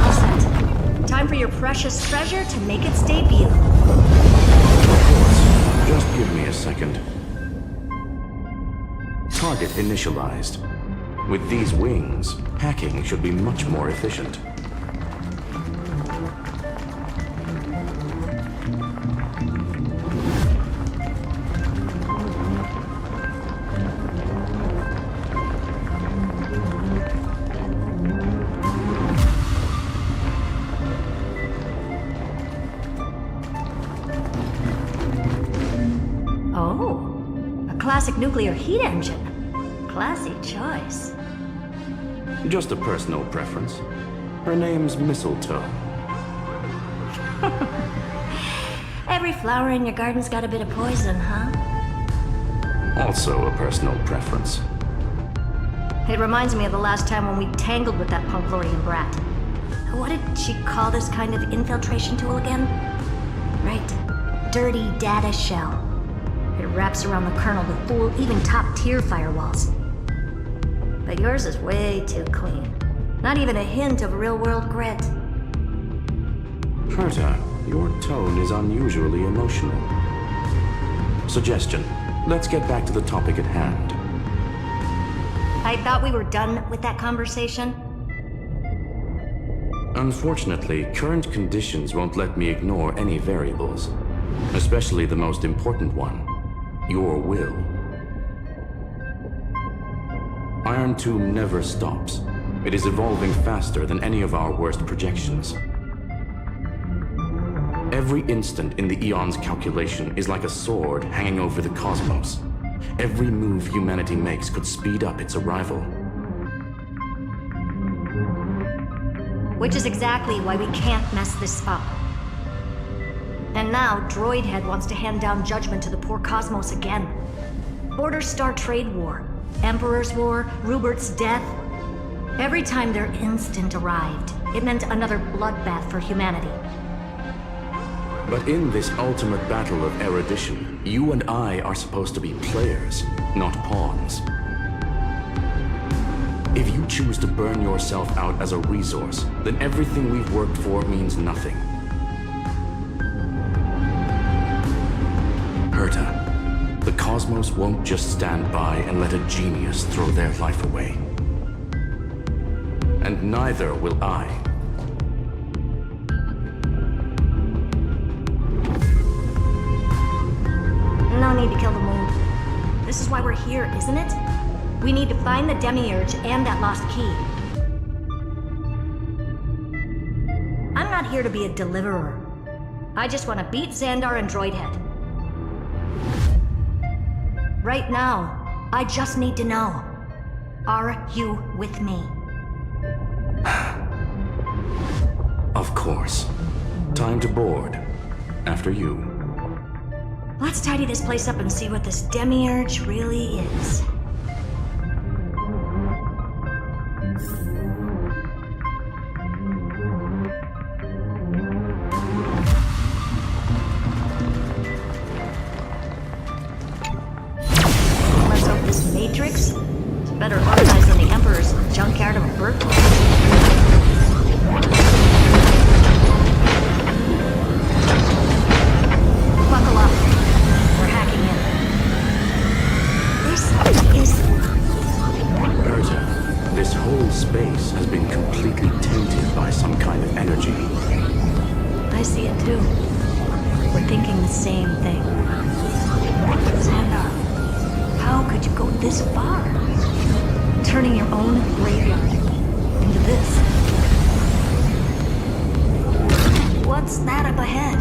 All set. Time for your precious treasure to make its debut. Just give me a second. Target initialized. With these wings, hacking should be much more efficient. Oh, a classic nuclear heat engine. Classy choice. Just a personal preference. Her name's Mistletoe. Every flower in your garden's got a bit of poison, huh? Also a personal preference. It reminds me of the last time when we tangled with that Punklorian brat. What did she call this kind of infiltration tool again? Right. Dirty data shell. It wraps around the kernel to fool even top-tier firewalls. But yours is way too clean. Not even a hint of real-world grit. Herta, your tone is unusually emotional. Suggestion. Let's get back to the topic at hand. I thought we were done with that conversation. Unfortunately, current conditions won't let me ignore any variables. Especially the most important one. Your will. Iron Tomb never stops. It is evolving faster than any of our worst projections. Every instant in the Eon's calculation is like a sword hanging over the cosmos. Every move humanity makes could speed up its arrival. Which is exactly why we can't mess this up. And now, Droidhead wants to hand down judgment to the poor cosmos again. Border Star Trade War, Emperor's War, Rubert's death. Every time their instant arrived, it meant another bloodbath for humanity. But in this ultimate battle of erudition, you and I are supposed to be players, not pawns. If you choose to burn yourself out as a resource, then everything we've worked for means nothing. Herta, the cosmos won't just stand by and let a genius throw their life away. And neither will I. No need to kill the moon. This is why we're here, isn't it? We need to find the Demiurge and that lost key. I'm not here to be a deliverer. I just want to beat Xandar and Droidhead. Right now, I just need to know. Are you with me? Of course. Time to board. After you. Let's tidy this place up and see what this Demiurge really is. Let's hope this Matrix is better organized than the Emperor's junkyard of a birthplace. Buckle up. We're hacking in. This is... Herta, this whole space has been completely tainted by some kind of energy. I see it too. We're thinking the same thing. Xandar, how could you go this far? Turning your own graveyard into this. What's that up ahead?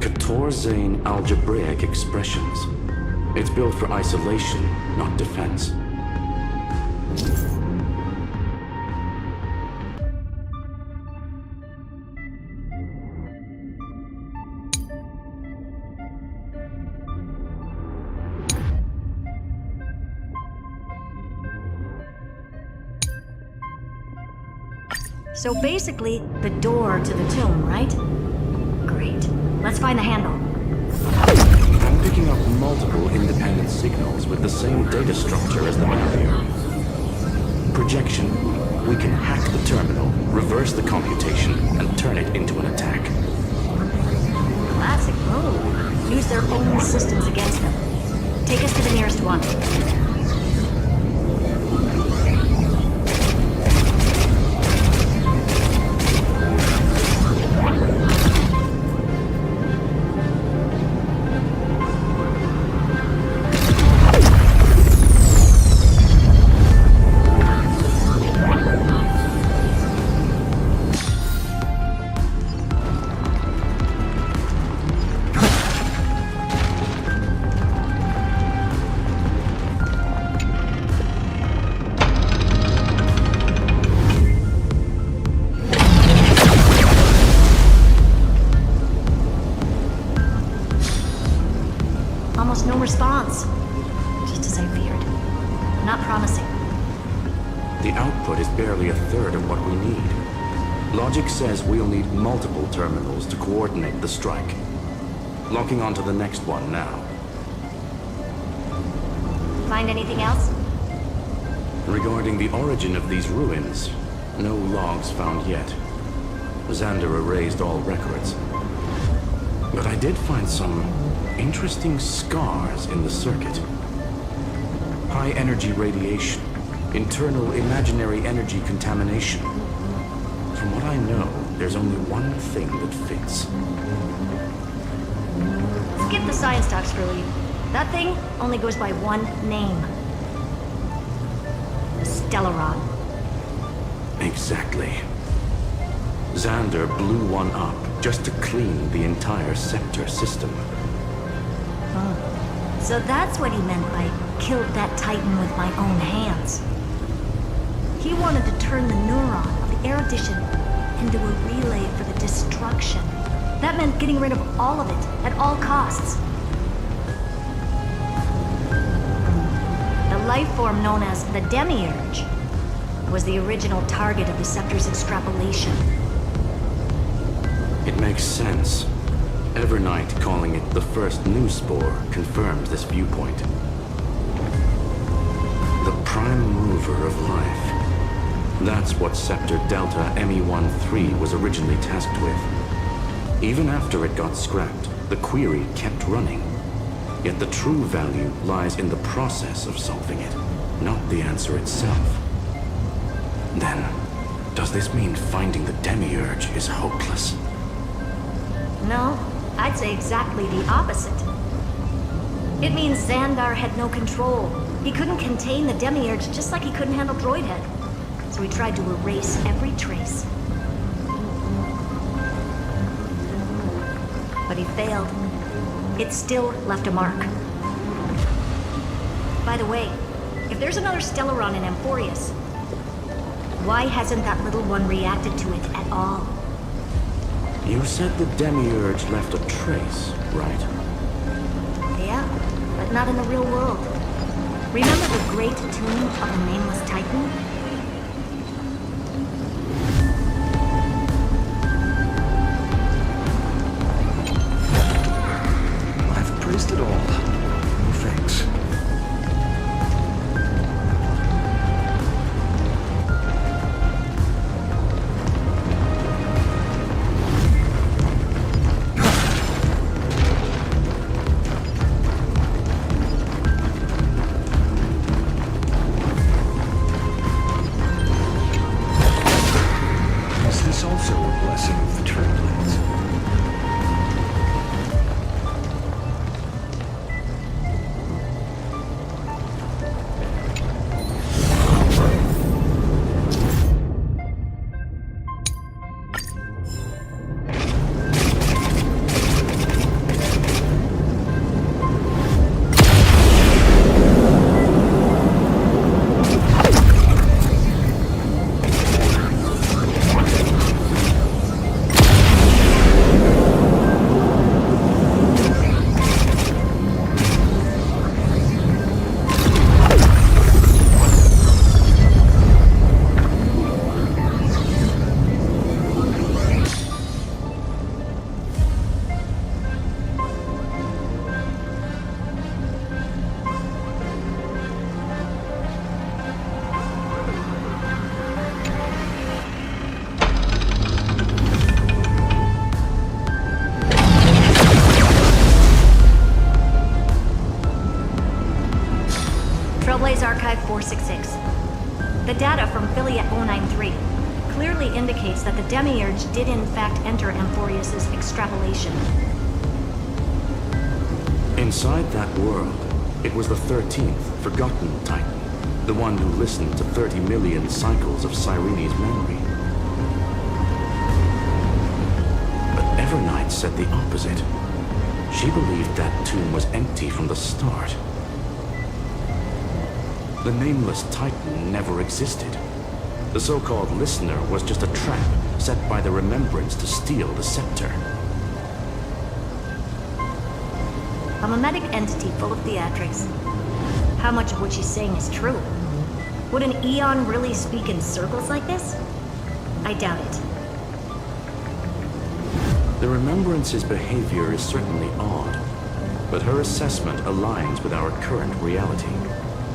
Katorzane algebraic expressions. It's built for isolation, not defense. So basically, the door to the tomb, right? Great. Let's find the handle. I'm picking up multiple independent signals with the same data structure as the barrier. Projection. We can hack the terminal, reverse the computation, and turn it into an attack. Classic move. Use their own systems against them. Take us to the nearest one. Almost no response. Just as I feared. Not promising. The output is barely a third of what we need. Logic says we'll need multiple terminals to coordinate the strike. Locking onto the next one now. Find anything else? Regarding the origin of these ruins, no logs found yet. Xander erased all records. But I did find some interesting scars in the circuit. High energy radiation, internal imaginary energy contamination. From what I know, there's only one thing that fits. Skip the science talks for you. That thing only goes by one name. The Stellaron. Exactly. Xander blew one up just to clean the entire Scepter system. So that's what he meant by killed that Titan with my own hands. He wanted to turn the neuron of the erudition into a relay for the destruction. That meant getting rid of all of it at all costs. The life form known as the Demiurge was the original target of the Scepter's extrapolation. It makes sense. Evernight calling it the first new spore confirms this viewpoint. The prime mover of life. That's what Scepter Delta ME-13 was originally tasked with. Even after it got scrapped, the query kept running. Yet the true value lies in the process of solving it, not the answer itself. Then, does this mean finding the Demiurge is hopeless? No, I'd say exactly the opposite. It means Xandar had no control. He couldn't contain the Demiurge just like he couldn't handle Droidhead. So he tried to erase every trace. But he failed. It still left a mark. By the way, if there's another Stellaron in Emphorius, why hasn't that little one reacted to it at all? You said the Demiurge left a trace, right? Yeah, but not in the real world. Remember the great tomb of the Nameless Titan? I've praised it all. No thanks. clearly indicates that the Demiurge did in fact enter Amphorius' extrapolation. Inside that world, it was the 13th, forgotten Titan, the one who listened to 30 million cycles of Cyrene's memory. But Evernight said the opposite. She believed that tomb was empty from the start. The nameless Titan never existed. The so-called listener was just a trap set by the Remembrance to steal the scepter. A mimetic entity full of theatrics. How much of what she's saying is true? Would an Eon really speak in circles like this? I doubt it. The Remembrance's behavior is certainly odd, but her assessment aligns with our current reality.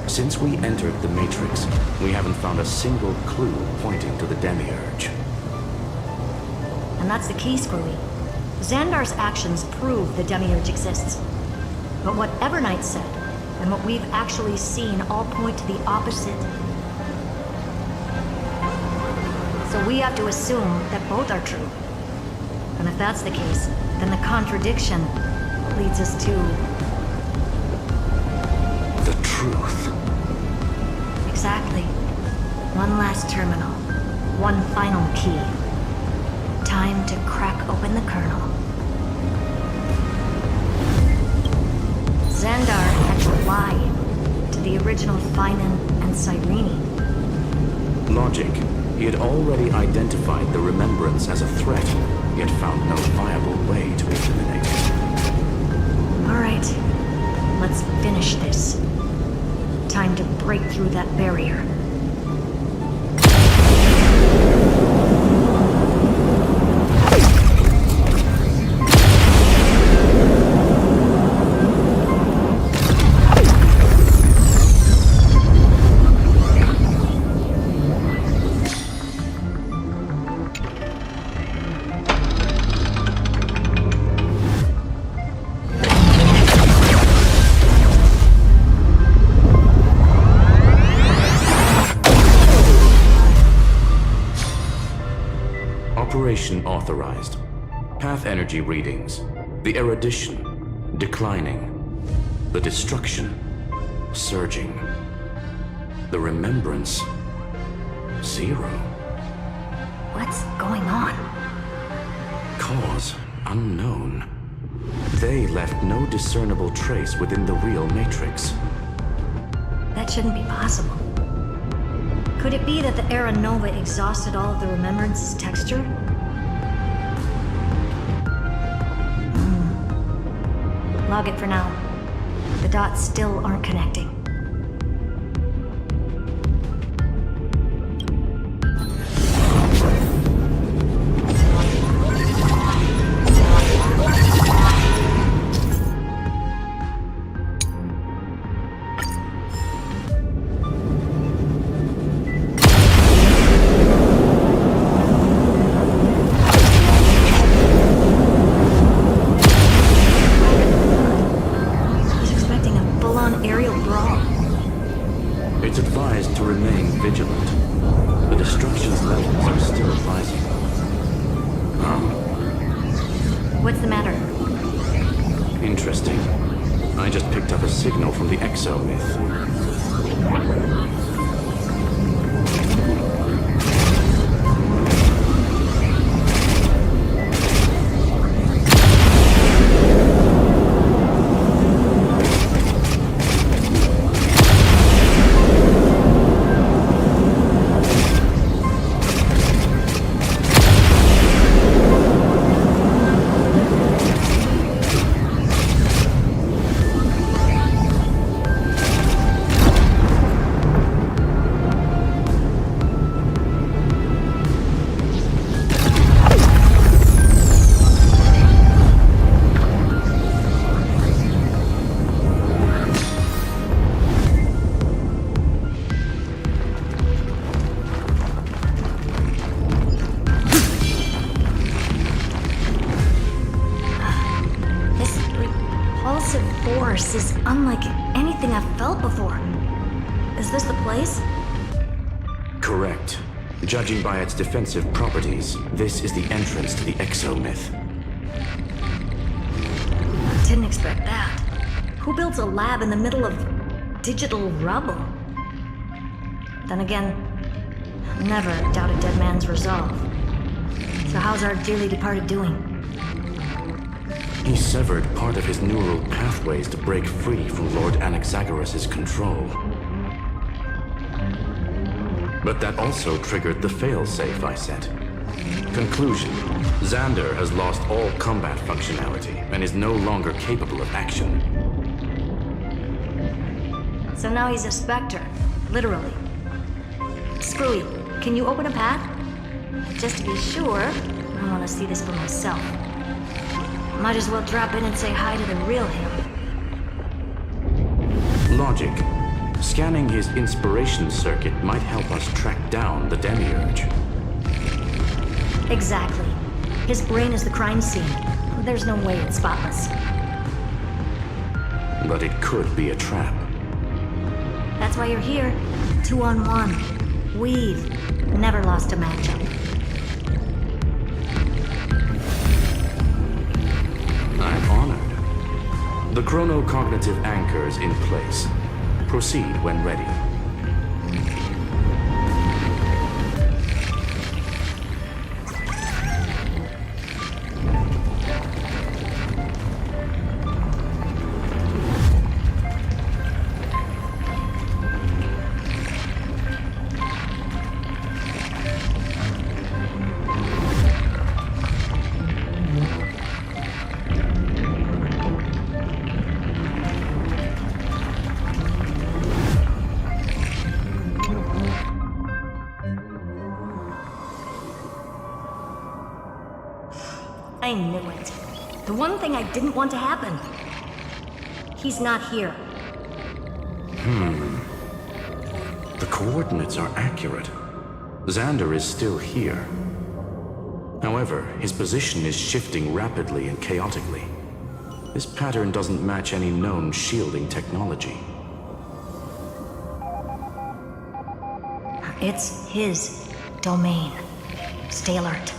Since we entered the Matrix, we haven't found a single clue pointing to the Demiurge. And that's the key, Screwy. Xandar's actions prove the Demiurge exists. But what Evernight said, and what we've actually seen all point to the opposite. So we have to assume that both are true. And if that's the case, then the contradiction leads us to... the truth. Exactly. One last terminal. One final key. Time to crack open the kernel. Xandar had to lie to the original Finan and Cyrene. Logic. He had already identified the Remembrance as a threat, yet found no viable way to eliminate it. All right. Let's finish this. Time to break through that barrier. Operation authorized. Path energy readings. The erudition declining. The destruction surging. The remembrance 0. What's going on? Cause unknown. They left no discernible trace within the real Matrix. That shouldn't be possible. Could it be that the Era Nova exhausted all of the Remembrance's texture? Log it for now. The dots still aren't connecting. It's advised to remain vigilant. The destruction's levels are still rising. What's the matter? Interesting. I just picked up a signal from the exo-myth. Force is unlike anything I've felt before. Is this the place? Correct. Judging by its defensive properties, this is the entrance to the exomyth. Didn't expect that. Who builds a lab in the middle of digital rubble? Then again, never doubt a dead man's resolve. So how's our dearly departed doing? He severed part of his neural pathways to break free from Lord Anaxagoras' control. But that also triggered the failsafe I set. Conclusion: Xander has lost all combat functionality and is no longer capable of action. So now he's a specter, literally. Screwy, can you open a path? Just to be sure, I want to see this for myself. Might as well drop in and say hi to the real him. Logic. Scanning his inspiration circuit might help us track down the Demiurge. Exactly. His brain is the crime scene. There's no way it's spotless. But it could be a trap. That's why you're here. 2-on-1. We've never lost a matchup. I'm honored. The chronocognitive anchor is in place. Proceed when ready. I knew it. The one thing I didn't want to happen. He's not here. The coordinates are accurate. Xander is still here. However, his position is shifting rapidly and chaotically. This pattern doesn't match any known shielding technology. It's his domain. Stay alert.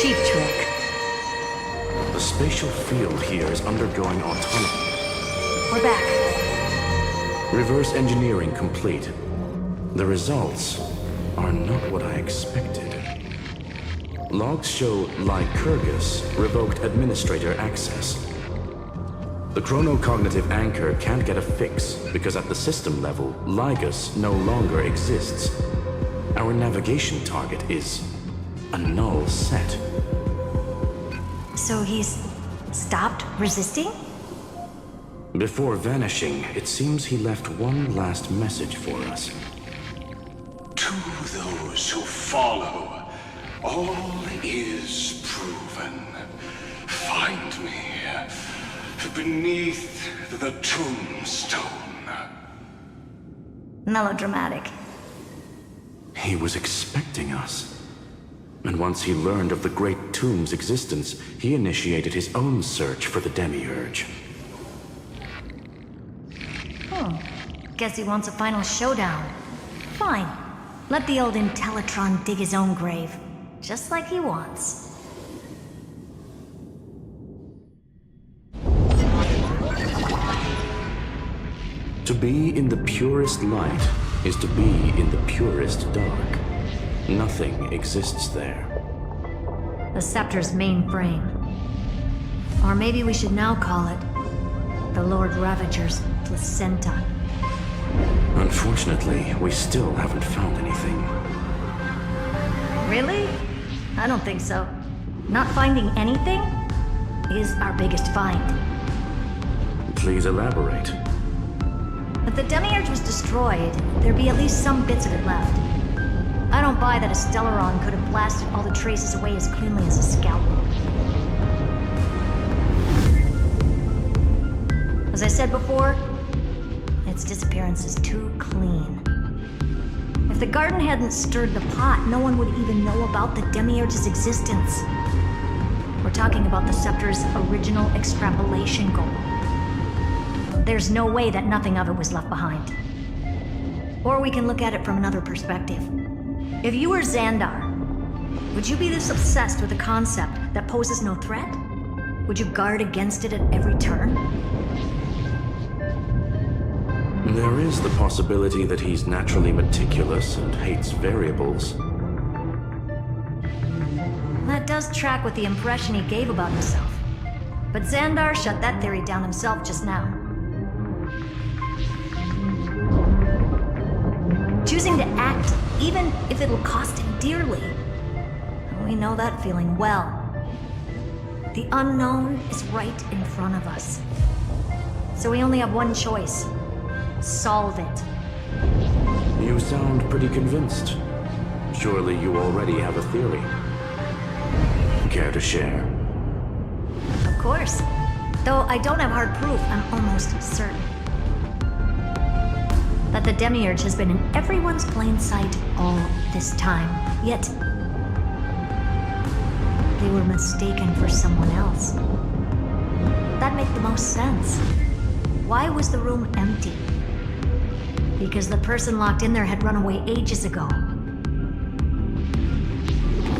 Cheap trick. The spatial field here is undergoing autonomy. We're back. Reverse engineering complete. The results are not what I expected. Logs show Lycurgus revoked administrator access. The chronocognitive anchor can't get a fix because at the system level, Lygus no longer exists. Our navigation target is a null set. So he's stopped resisting? Before vanishing, it seems he left one last message for us. To those who follow, all is proven. Find me beneath the tombstone. Melodramatic. He was expecting us. And once he learned of the Great Tomb's existence, he initiated his own search for the Demiurge. Guess he wants a final showdown. Fine. Let the old Intellitron dig his own grave. Just like he wants. To be in the purest light is to be in the purest dark. Nothing exists there. The Scepter's mainframe. Or maybe we should now call it the Lord Ravager's placenta. Unfortunately, we still haven't found anything. Really? I don't think so. Not finding anything is our biggest find. Please elaborate. If the Demiurge was destroyed, there'd be at least some bits of it left. I don't buy that a Stellaron could have blasted all the traces away as cleanly as a scalpel. As I said before, its disappearance is too clean. If the garden hadn't stirred the pot, no one would even know about the Demiurge's existence. We're talking about the Scepter's original extrapolation goal. There's no way that nothing of it was left behind. Or we can look at it from another perspective. If you were Xandar, would you be this obsessed with a concept that poses no threat? Would you guard against it at every turn? There is the possibility that he's naturally meticulous and hates variables. That does track with the impression he gave about himself. But Xandar shut that theory down himself just now. Choosing to act, even if it'll cost him dearly. We know that feeling well. The unknown is right in front of us. So we only have one choice. Solve it. You sound pretty convinced. Surely you already have a theory. Care to share? Of course. Though I don't have hard proof, I'm almost certain that the Demiurge has been in everyone's plain sight all this time. Yet, they were mistaken for someone else. That makes the most sense. Why was the room empty? Because the person locked in there had run away ages ago.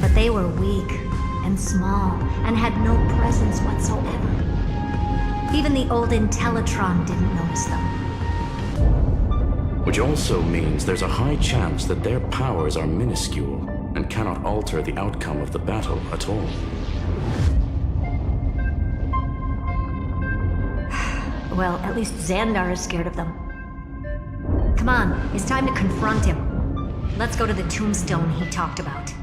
But they were weak and small and had no presence whatsoever. Even the old Intellitron didn't notice them. Which also means there's a high chance that their powers are minuscule and cannot alter the outcome of the battle at all. Well, at least Xandar is scared of them. Come on, it's time to confront him. Let's go to the tombstone he talked about.